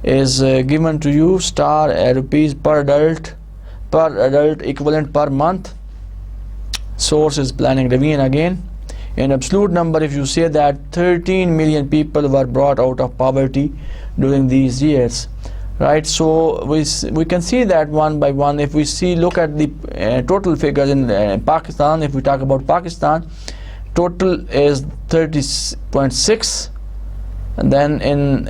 is given to you star rupees per adult equivalent per month. Source is planning division again. In absolute number, if you say that 13 million people were brought out of poverty during these years, right? So we can see that one by one. If we look at the total figures in Pakistan, if we talk about Pakistan, total is 30.6, and then in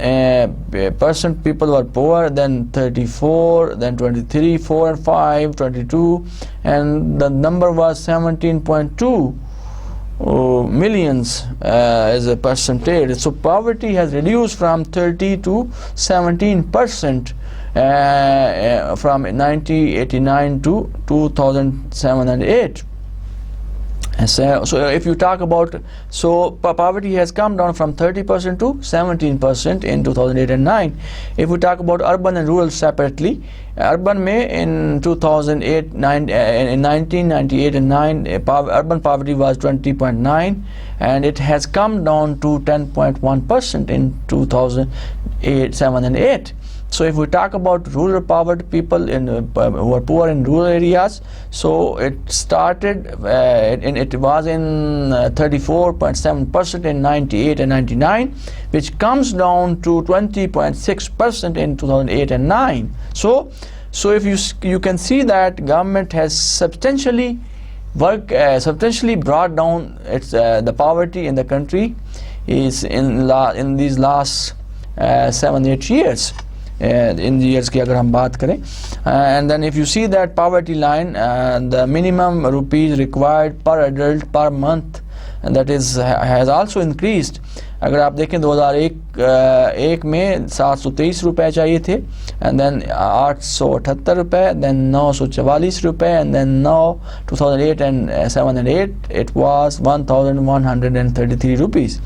percent people were poor, then 34, then 23, 4 and 5, 22, and the number was 17.2 millions as a percentage. So poverty has reduced from 30 to 17% from 1989 to 2007 and 8. So if you talk about, so poverty has come down from 30% to 17% in 2008 and 9. If we talk about urban and rural separately, urban में in 2008, in 1998 and 9, urban poverty was 20.9, and it has come down to 10.1% in 2008, 7 and 8. So if we talk about rural poverty, people who are poor in rural areas, so it started, it was in 34.7% in 98 and 99, which comes down to 20.6% in 2008 and 9. So if you can see that government has substantially brought down its the poverty in the country is in these last 7-8 years. In the years की अगर हम बात करें, and then if you see that poverty line, the minimum rupees required per adult per month, and that has also increased. अगर आप देखें 2001 में 723 रुपए चाहिए थे, and then 878 रुपए, then 944 रुपए, and then now 2008 and 7 and 8 it was 1133 rupees.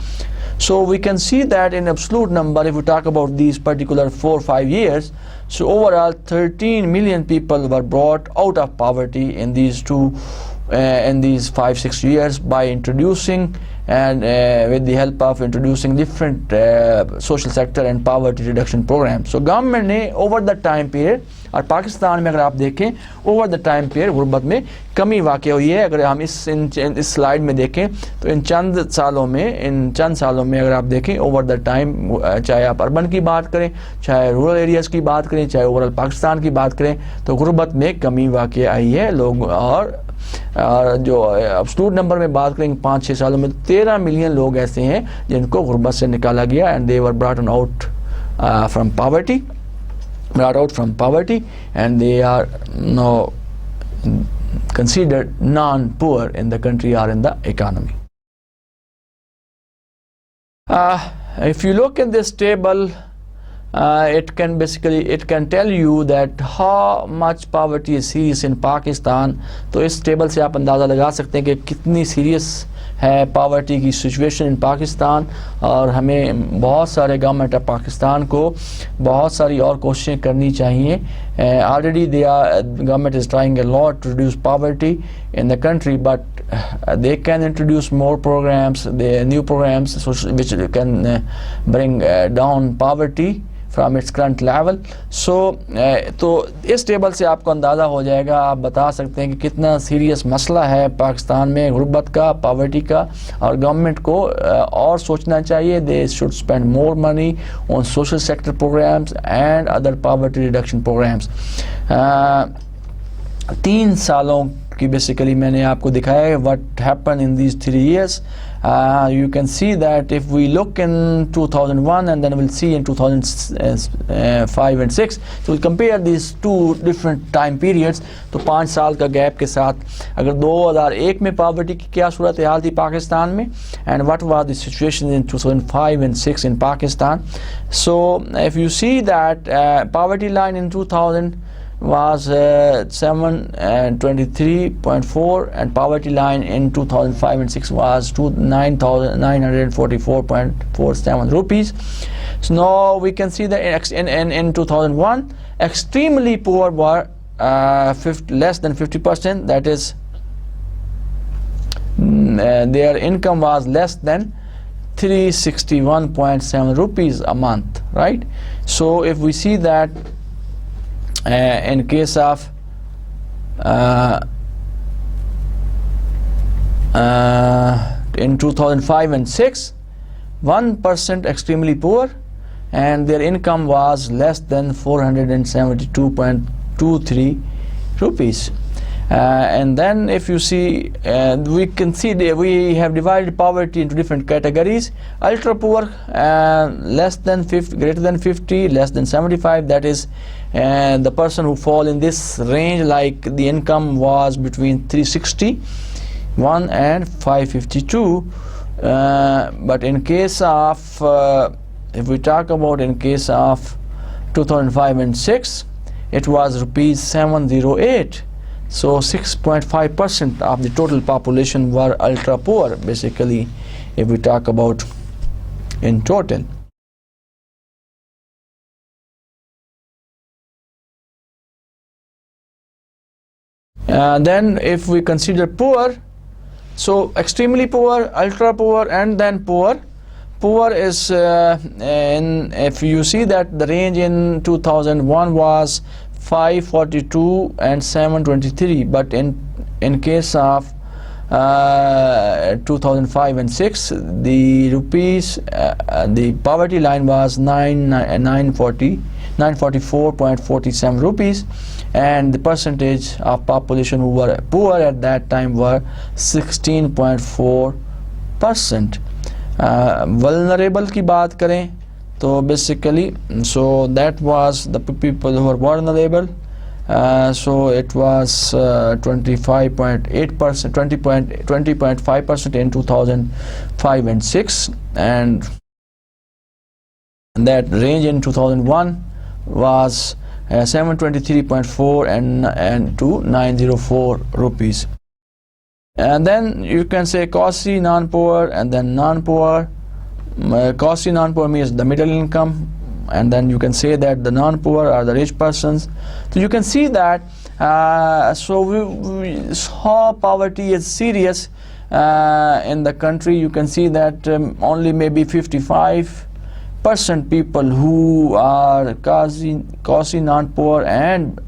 So we can see that in absolute number, if we talk about these particular 4-5 years, so overall 13 million people were brought out of poverty in these 5-6 years by introducing and with the help of introducing different social sector and poverty reduction programs. So government ने over the time period, और पाकिस्तान में अगर आप देखें over the time period गुर्बत में कमी वाक़ हुई है. अगर हम इस स्लाइड में देखें तो इन चंद सालों में अगर आप देखें over the time, चाहे आप अर्बन की बात करें, चाहे रूरल एरियाज़ की बात करें, चाहे ओवरऑल पाकिस्तान की बात करें, तो गुर्बत में कमी वाक़ आई है लोग. और जो एब्सोल्यूट नंबर में बात करेंगे 5-6 सालों में 13 मिलियन लोग ऐसे हैं जिनको गुर्बत से निकाला गया, and they were brought out from poverty, and they are now considered non-poor in the country or in the economy. If you look at this table, it can tell you that how much poverty is serious in Pakistan. तो इस table से आप अंदाज़ा लगा सकते हैं कि कितनी सीरियस है पावर्टी की सिचुएशन इन पाकिस्तान, और हमें बहुत सारे गवर्नमेंट ऑफ पाकिस्तान को बहुत सारी और कोशिशें करनी चाहिए. Already government is trying a lot to reduce poverty in the country, but they can introduce more programs, new programs which can bring down poverty from its current level. So तो इस table से आपको अंदाज़ा हो जाएगा, आप बता सकते हैं कि कितना सीरियस मसला है पाकिस्तान में गुर्बत का, पावर्टी का, और गवर्नमेंट को और सोचना चाहिए. They should spend more money on social sector programmes and other poverty reduction programmes. 3 सालों की बेसिकली मैंने आपको दिखाया है what happen in these 3 years, You can see that if we look in 2001 and then we'll see in 2005 and 6, so we'll compare these two different time periods. तो 5 साल का gap के साथ अगर 2001 में पॉवर्टी की क्या सूरत हाल थी पाकिस्तान में, and what was the situation in 2005 and 6 in Pakistan. So if you see that poverty line in 2000 was 723.4 and poverty line in 2005 and 6 was 9,944.47 rupees. So now we can see that in 2001 extremely poor were less than 50%, that is their income was less than 361.7 rupees a month, right? So if we see that in case of in 2005 and 6, 1% extremely poor and their income was less than 472.23 rupees. And then if you see, we can see that we have divided poverty into different categories. Ultra poor, less than 50, greater than 50, less than 75, that is the person who fall in this range, like the income was between 361 and 552. But in case of, if we talk about in case of 2005 and 6, it was rupees 708. So 6.5% of the total population were ultra poor, basically, if we talk about in total. Then if we consider poor, so extremely poor, ultra poor, and then poor. Poor is, if you see that the range in 2001 was 542 and 723, but in case of 2005 and 6, the rupees, the poverty line was 944.47 rupees, and the percentage of population who were poor at that time were 16.4%. Vulnerable की बात करें तो basically, so that was the people who were vulnerable. So it was 25.8%, 20.5% in 2005 and 6, and that range in 2001 was 723.4 and to 904 rupees. And then you can say costly non-poor and then non-poor. Costly non-poor means the middle income, and then you can say that the non-poor are the rich persons. So you can see that so how poverty is serious in the country. You can see that only maybe 55% people who are costly non-poor and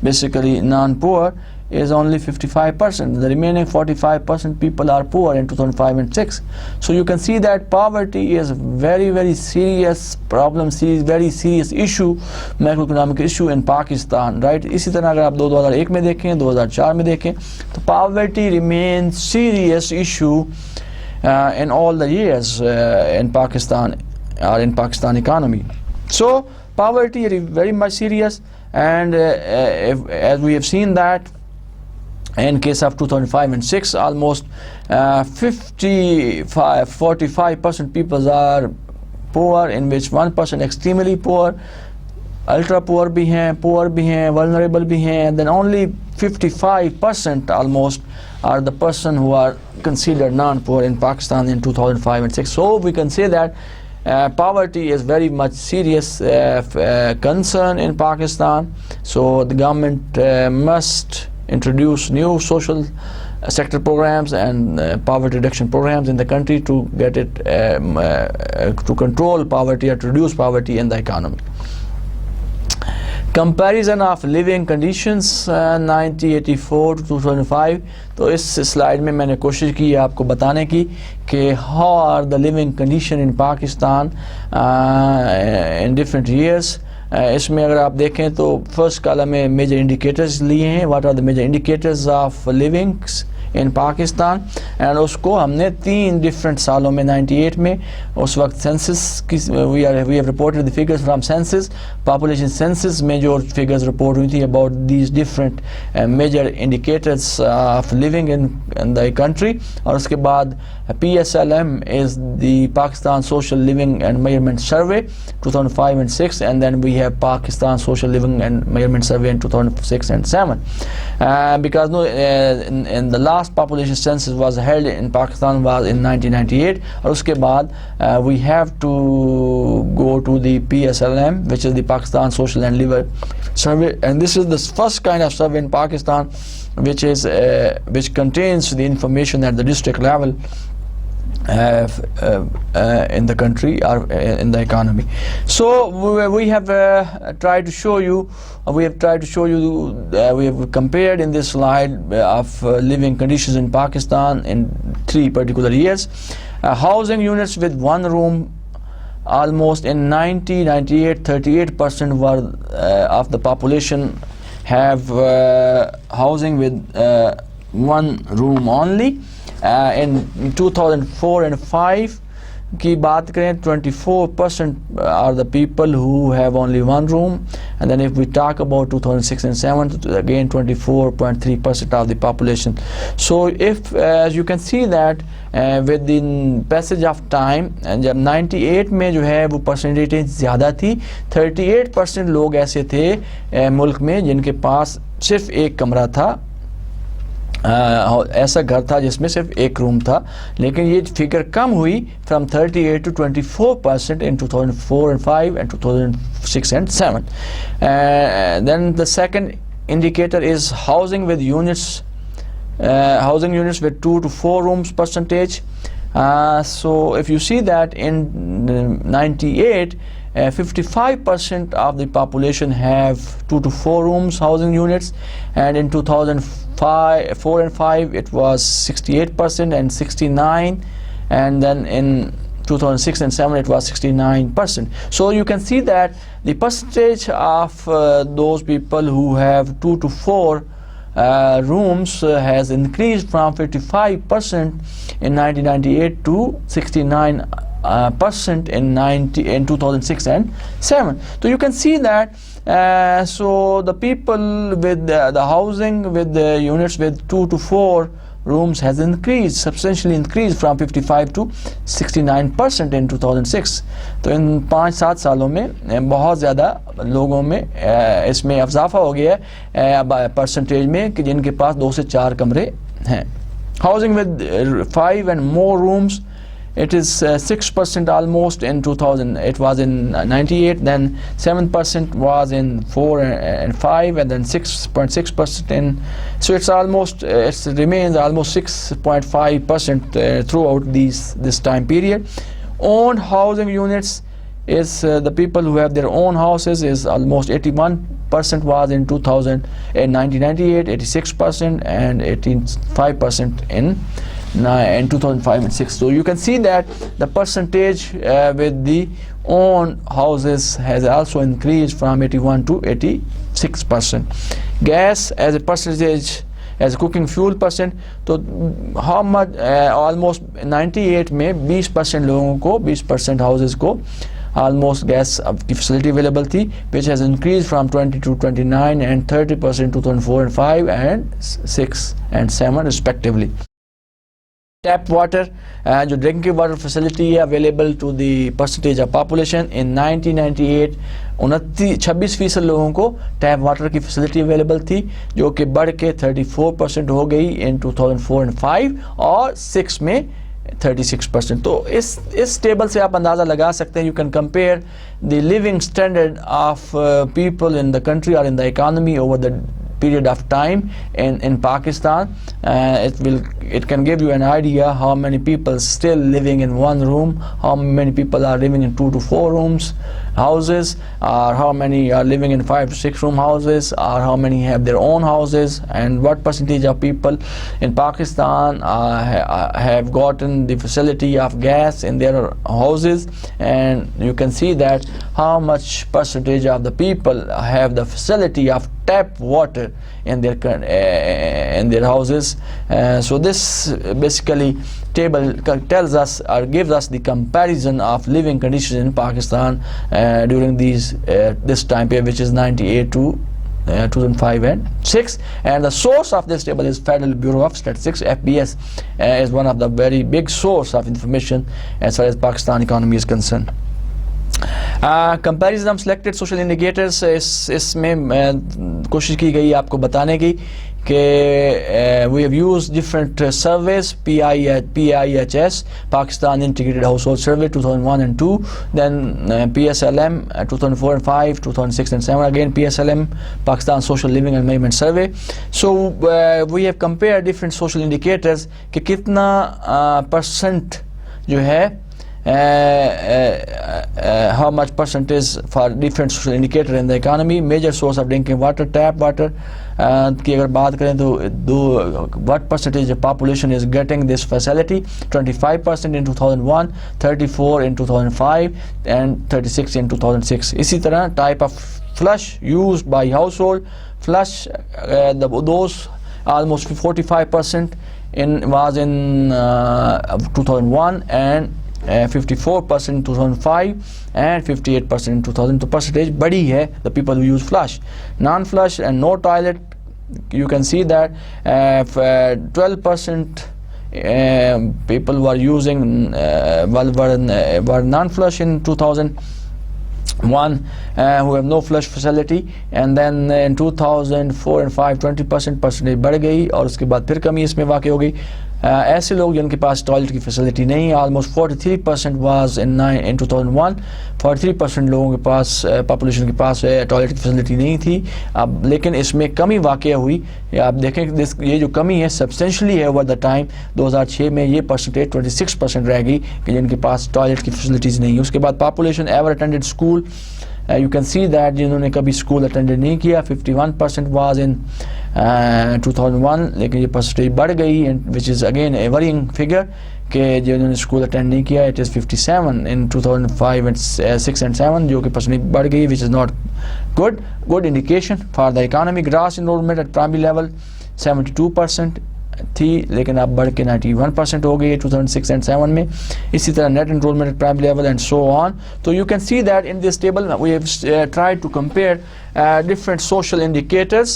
basically non-poor is only 55%. The remaining 45% people are poor in 2005 and 6. So you can see that poverty is very, very serious problem, very serious issue, macroeconomic issue in Pakistan, right? इसी तरह अगर आप 2001 में देखें, 2004 में देखें, तो poverty remains serious issue in all the years in Pakistan or in Pakistan economy. So poverty is very much serious, and as we have seen that in case of 2005 and 6, almost 45% people are poor, in which 1% extremely poor, ultra poor bhi hain, poor bhi hain, vulnerable bhi hain, and then only 55% almost are the person who are considered non-poor in Pakistan in 2005 and 6. So we can say that poverty is very much serious concern in Pakistan. So the government must introduce new social sector programs and poverty reduction programs in the country to get it to control poverty or to reduce poverty in the economy. Comparison of living conditions 1984 to 2005. तो इस slide में मैंने कोशिश की आपको बताने की कि how are the living condition in Pakistan in different years. इसमें अगर आप देखें तो फर्स्ट कॉलम में मेजर इंडिकेटर्स लिए हैं. What are the major indicators of livings in Pakistan, and उसको हमने 3 different सालों में 98 में उस वक्त census की we have reported the figures from census, population census में जो figures report हुई थी about these different major indicators of living in the country, और उसके बाद PSLM is the Pakistan Social Living and Measurement Survey 2005 and 6, and then we have Pakistan Social Living and Measurement Survey in 2006 and 7. Because in the last population census was held in Pakistan was in 1998, और उसके बाद we have to go to the PSLM, which is the Pakistan Social and Living Survey, and this is the first kind of survey in Pakistan which is which contains the information at the district level in the country or in the economy. So we have tried to show you, we have compared in this slide of living conditions in Pakistan in 3 particular years. Housing units with 1 room, almost in 98, 38% were of the population have housing with 1 room only. In 2004 and 5 की बात करें, 24% are the people who have only 1 room, and then if we talk about 2006 and 7, again 24.3% of the population. So if as you can see that with the passage of time, and जब 98 में जो है वो percentage ज़्यादा थी, 38% लोग ऐसे थे मुल्क में जिनके पास सिर्फ 1 कमरा था, ऐसा घर था जिसमें सिर्फ 1 रूम था, लेकिन ये फिगर कम हुई from 38 to 24% in 2004 and 5 and 2006 and 7. Then the second indicator is housing with units, housing units with 2 to 4 rooms percentage. So if you see that in 98, 55% of the population have 2 to 4 rooms housing units, and in 2004 and 5 it was 68% and 69, and then in 2006 and 7 it was 69%. So you can see that the percentage of those people who have 2 to 4 rooms has increased from 55% in 1998 to 69% in 2006 and 7. So you can see that so the people with the housing with the units with 2 to 4 rooms has increased, substantially increased from 55 to 69% in 2006. तो इन 5-7 सालों में बहुत ज़्यादा लोगों में इसमें इजाफा हो गया है परसेंटेज में कि जिनके पास 2 से 4 कमरे हैं. Housing with 5 and more rooms, it is 6% almost in 2000. It was in 98, then 7% was in 4 and 5, and then 6.6% in. So it's almost it remains almost 6.5% throughout this time period. Owned housing units is the people who have their own houses is almost 81% was in 2000, in 1998, 86%, and 85% in 2005 and 6. So you can see that the percentage with the own houses has also increased from 81 to 86%. Gas as a percentage, as a cooking fuel percent, तो how much almost 98 में 20% लोगों को, 20% houses को almost gas की facility available थी, which has increased from 20 to 29 and 30% 2004 and 5 and 6 and 7 respectively. Tap water, जो drinking water facility है available to the percentage of population in 1998, 26% लोगों को टैप वाटर की फैसिलिटी अवेलेबल थी, जो कि बढ़ के 34% हो गई इन 2004 and 5 और 6 में 36%. तो इस टेबल से आप अंदाज़ा लगा सकते हैं, you can compare the living standard of people in the country or in the economy over the period of time in Pakistan. It can give you an idea how many people still living in 1 room, how many people are living in 2 to 4 rooms houses, or how many are living in 5 to 6 room houses, or how many have their own houses, and what percentage of people in Pakistan have gotten the facility of gas in their houses. And you can see that how much percentage of the people have the facility of tap water in their houses. So this basically table tells us or gives us the comparison of living conditions in Pakistan during this time period, which is 98 to 2005 and 6, and the source of this table is Federal Bureau of Statistics. FBS is one of the very big source of information as far as Pakistan economy is concerned. Comparison of selected social indicators, इसमें कोशिश की गई आपको बताने की कि we have used different surveys, PIHS, Pakistan Integrated Household Survey 2001 and 2, then PSLM 2004 and 5, 2006 and 7, again PSLM, Pakistan Social Living and Management Survey. So we have compared different social indicators कि कितना percent जो है how much percentage for different social indicator in the economy. Major source of drinking water, tap water की अगर बात करें तो what percentage of population is getting this facility? 25% in 2001, 34 in 2005 and 36 in 2006. इसी तरह type of flush used by household, flush those almost 45% was in 2001 and 54% in 2005 and 58% in 2000. तो percentage बड़ी है the people who use flush. Non-flush and no toilet, you can see that 12% people were using were non-flush in 2001 who have no flush facility, and then in 2004 and 5 20% percentage बढ़ गई और उसके बाद फिर कमी इसमें वाक़ हो गई. ऐसे लोग जिनके पास टॉयलेट की फैसिलिटी नहीं, ऑलमोस्ट 43% वाज इन 2001, 43% लोगों के पास पॉपुलेशन के पास टॉयलेट की फैसिलिटी नहीं थी. अब लेकिन इसमें कमी वाक़या हुई. आप देखें कि ये जो कमी है सब्सटेंशली है ओवर द टाइम. 2006 में ये परसेंटेज 26% रह गई कि जिनके पास टॉयलेट की फैसिलिटीज़ नहीं है. उसके बाद population ever attended school, you can see that जिन्होंने कभी स्कूल अटेंड नहीं किया 51% वाज इन 2001, लेकिन ये परसेंटेज बढ़ गई, which is again A worrying figure कि जिन्होंने स्कूल अटेंड नहीं किया it is 57 in 2005 and 6 and 7, जो कि परसेंटेज बढ़ गई, which is not good indication for the economy. Gross enrolment at primary level 72% थी, लेकिन अब बढ़ के 91% हो गई 2006 and 7 में. इसी तरह net enrolment at primary level and so on. तो you can see that in this table we have tried to compare different social indicators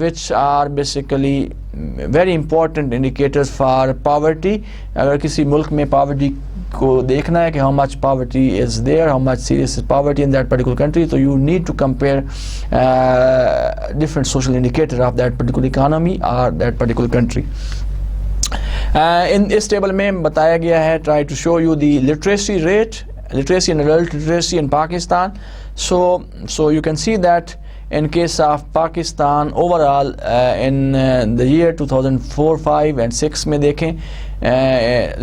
which are basically very important indicators for poverty. अगर किसी मुल्क में poverty को देखना है कि how much poverty is there, how much serious is poverty in that particular country, so you need to compare different social indicator of that particular economy or that particular country. In इस table में बताया गया है, try to show you the literacy rate, literacy and adult literacy in Pakistan. So you can see that in case of Pakistan overall in the year 2004, 5 and 6 में देखें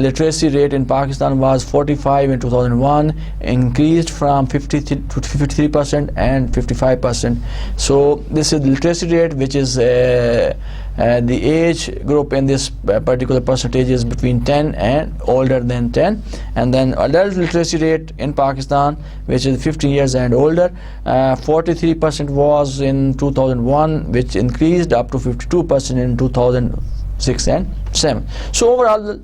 literacy rate in Pakistan was 45 in 2001, increased from 53 to 53% and 55%. So this is the literacy rate, which is the age group in this particular percentage is between 10 and older than 10, and then adult literacy rate in Pakistan, which is 15 years and older, 43% was in 2001, which increased up to 52% in 2006 and 7. So overall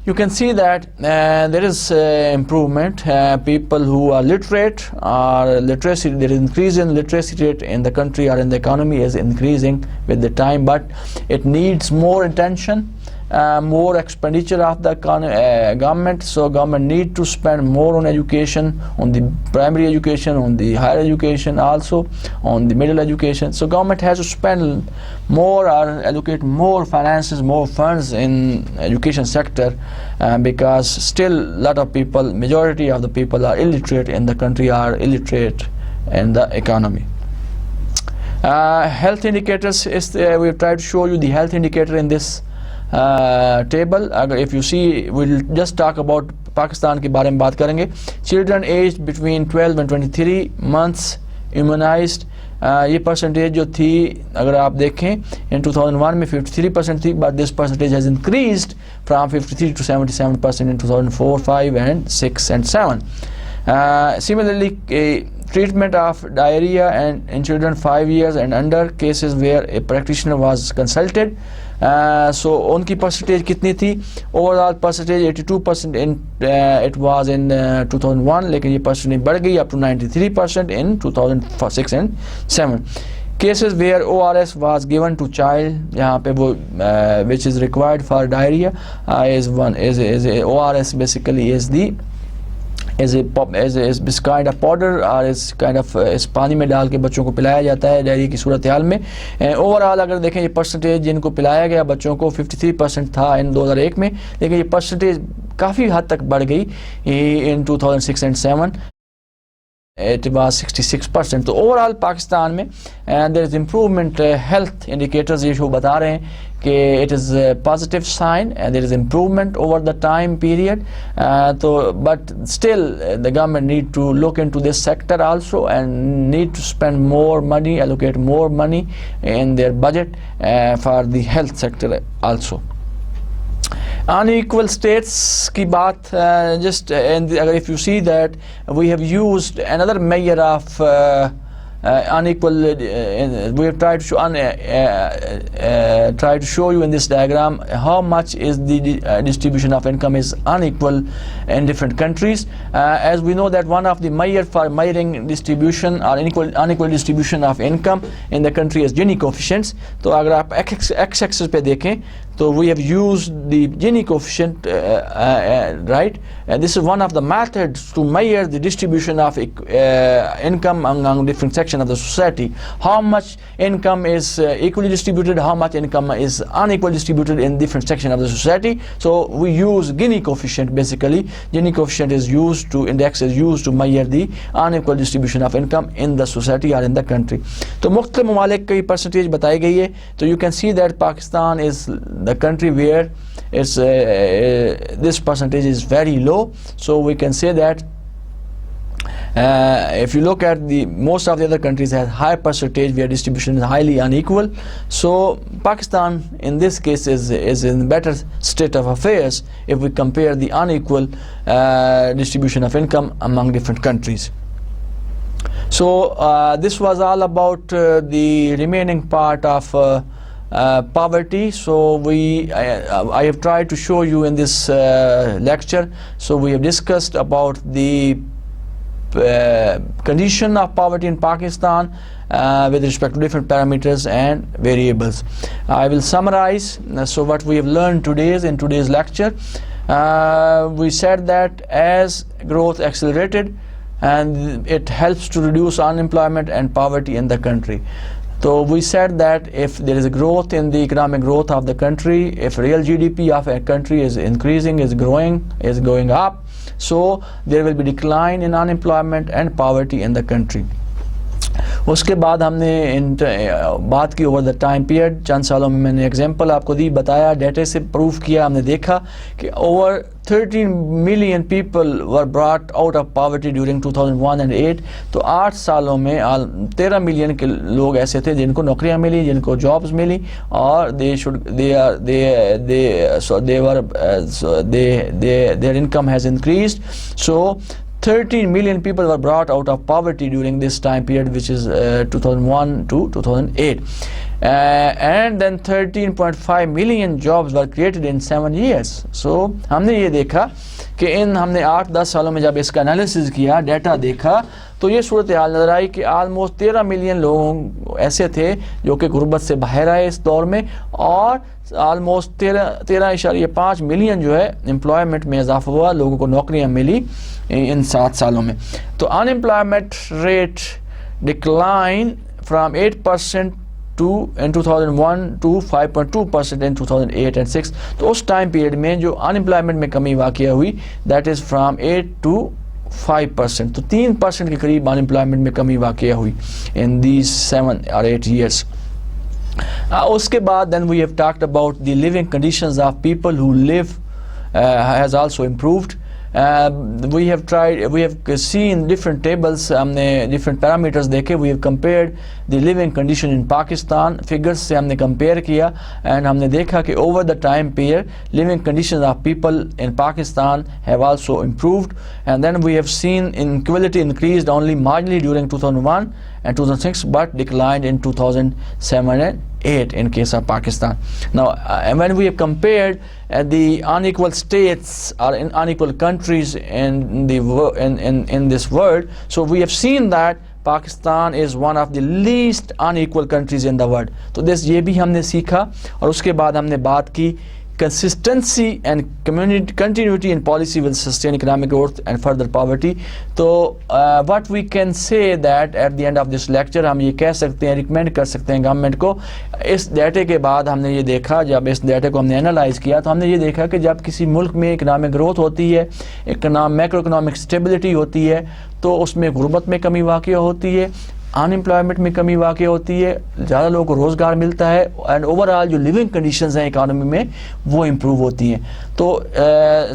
you can see that there is improvement. People who are literate or literacy, there is increase in literacy rate in the country or in the economy is increasing with the time, but it needs more attention, more expenditure of the government. So government need to spend more on education, on the primary education, on the higher education, also on the middle education. So government has to spend more or allocate more finances, more funds in education sector, because still a lot of people, majority of the people are illiterate in the country, are illiterate in the economy. Health indicators is we have tried to show you the health indicator in this table. If you see, we'll just talk about Pakistan के बारे में बात करेंगे. Children aged between 12 and 23 months immunized, ये percentage जो थी अगर आप देखें in 2001 में 53% थी, but this percentage has increased from 53 to 77% in 2004, 5 and 6 and 7. Similarly treatment of diarrhea and in children 5 years and under, cases where a practitioner was consulted. So उनकी percentage कितनी थी? Overall percentage 82% in it was in 2001, लेकिन ये percentage बढ़ गई up to 93% in 2006 and 7. Cases where ORS was given to child, यहाँ पे वो which is required for diarrhea is ORS basically is this kind of powder or is kind of इस पानी में डाल के बच्चों को पिलाया जाता है डायरिया की सूरत हाल में. ओवरऑल अगर देखें ये परसेंटेज जिनको पिलाया गया बच्चों को 53% था इन 2001 में, लेकिन ये परसेंटेज काफ़ी हद तक बढ़ गई इन 2006 and 7. It was 66%. तो ओवरऑल पाकिस्तान में there is improvement. Health indicators ये शो बता रहे हैं कि it is a positive sign and there is improvement over the time period. But still the government need to look into this sector also and need to spend more money, allocate more money in their budget for the health sector also. Unequal states की बात just अगर if you see that we have used another measure of unequal, we have tried to show you in this diagram how much is the distribution of income is unequal in different countries. As we know that one of the measure for measuring distribution or unequal distribution of income in the country is Gini coefficients. तो अगर आप x-axis पे देखें तो we have used the Gini coefficient, right? And this is one of the methods to measure the distribution of income among different sections of the society. How much income is equally distributed, how much income is unequally distributed in different sections of the society. So we use Gini coefficient basically. Gini coefficient is used to measure the unequal distribution of income in the society or in the country. तो मुख्तलिफ ममालिक की percentage बताई गई है. तो you can see that Pakistan is the country where it's this percentage is very low. So we can say that if you look at the most of the other countries has high percentage where distribution is highly unequal. So Pakistan in this case is in better state of affairs if we compare the unequal distribution of income among different countries. So this was all about the remaining part of poverty. So I have tried to show you in this lecture. So we have discussed about the condition of poverty in Pakistan with respect to different parameters and variables. I will summarize. So what we have learned in today's lecture, we said that as growth accelerated and it helps to reduce unemployment and poverty in the country. So we said that if there is a growth in the economic growth of the country, if real GDP of a country is increasing, is going up, so there will be decline in unemployment and poverty in the country. उसके बाद हमने बात की over the time period. चंद सालों में मैंने example आपको दी, बताया, डेटा से प्रूफ किया, हमने देखा कि over 13 million people were brought out of poverty during 2001 and 8. तो 8 सालों में 13 मिलियन के लोग ऐसे थे जिनको नौकरियां मिली, जिनको जॉब्स मिली, और their income has increased. So 13 million people were brought out of poverty during this time period, which is 2001 to 2008. And then 13.5 million jobs were created in 7 years. So हमने ये देखा कि हमने 8-10 सालों में जब इसका एनालिसिस किया, डाटा देखा, तो ये सूरत हाल नज़र आई कि आलमोस्ट 13 मिलियन लोग ऐसे थे जो कि गुर्बत से बाहर आए इस दौर में, और आलमोस्ट 13.5 मिलियन जो है एम्प्लॉयमेंट में इजाफा हुआ, लोगों को नौकरियां मिली इन 7 सालों में. तो unemployment rate decline from 8% in 2001 to 5.2% in 2008 and 6. तो उस टाइम पीरियड में जो अनएम्प्लॉयमेंट में कमी वाक़या हुई, दैट इज़ फ्राम 8 to 5%. तो 3% के करीब अनएम्प्लॉयमेंट में कमी वाक़या हुई in these 7 or 8 years. उसके बाद then we have talked about the living conditions of people who live has also improved. we have seen different tables, हमने different parameters देखे. We have compared the living condition in Pakistan. Figures से हमने compare किया and हमने देखा कि over the time period living conditions of people in Pakistan have also improved. And then we have seen inequality increased only marginally during 2001 and 2006, but declined in 2007 and 8 in case of Pakistan. Now, and when we have compared the unequal states or in unequal countries in this world, so we have seen that Pakistan is one of the least unequal countries in the world. तो ये भी हमने सीखा और उसके बाद हमने बात की consistency and continuity in policy will sustain economic growth and further poverty. So what we can say that at the end of this lecture हम ये कह सकते हैं, recommend कर सकते हैं गवर्नमेंट को. इस डाटे के बाद हमने ये देखा, जब इस डाटे को हमने एनालाइज किया तो हमने ये देखा कि जब किसी मुल्क में इकोनॉमिक ग्रोथ होती है, मैक्रो इकोनॉमिक स्टेबिलिटी होती है, तो उसमें गुर्बत में कमी वाक़या होती है, अनएम्प्लॉयमेंट में कमी वाक़या होती है, ज़्यादा लोगों को रोज़गार मिलता है एंड ओवरऑल जो लिविंग कंडीशंस हैं इकानमी में वो इम्प्रूव होती हैं. तो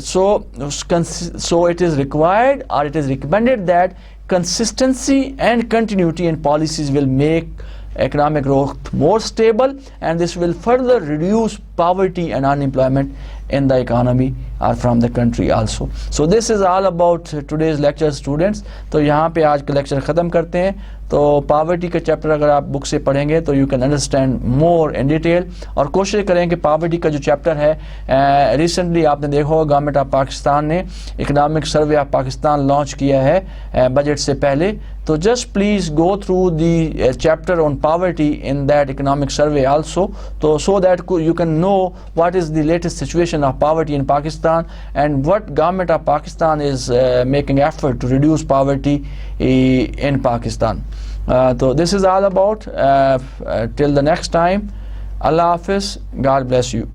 सो इट इज़ रिक्वायर्ड और it is recommended that consistency and continuity in policies will make economic growth more stable, and this will further reduce poverty and unemployment in the economy or from the country also. So this is all about today's lecture, students. तो यहाँ पे आज का lecture ख़त्म करते हैं. तो poverty का चैप्टर अगर आप बुक से पढ़ेंगे तो you can understand more in detail, और कोशिश करें कि पावर्टी का जो चैप्टर है, रिसेंटली आपने देखा होगा गवर्नमेंट ऑफ पाकिस्तान ने economic survey of Pakistan launch किया है बजट से पहले. तो just please go through the chapter on poverty in that economic survey also, तो so that you can know what is the latest situation of poverty in Pakistan and what government of Pakistan is making effort to reduce poverty in Pakistan. So this is all about. Till the next time, Allah Hafiz, God bless you.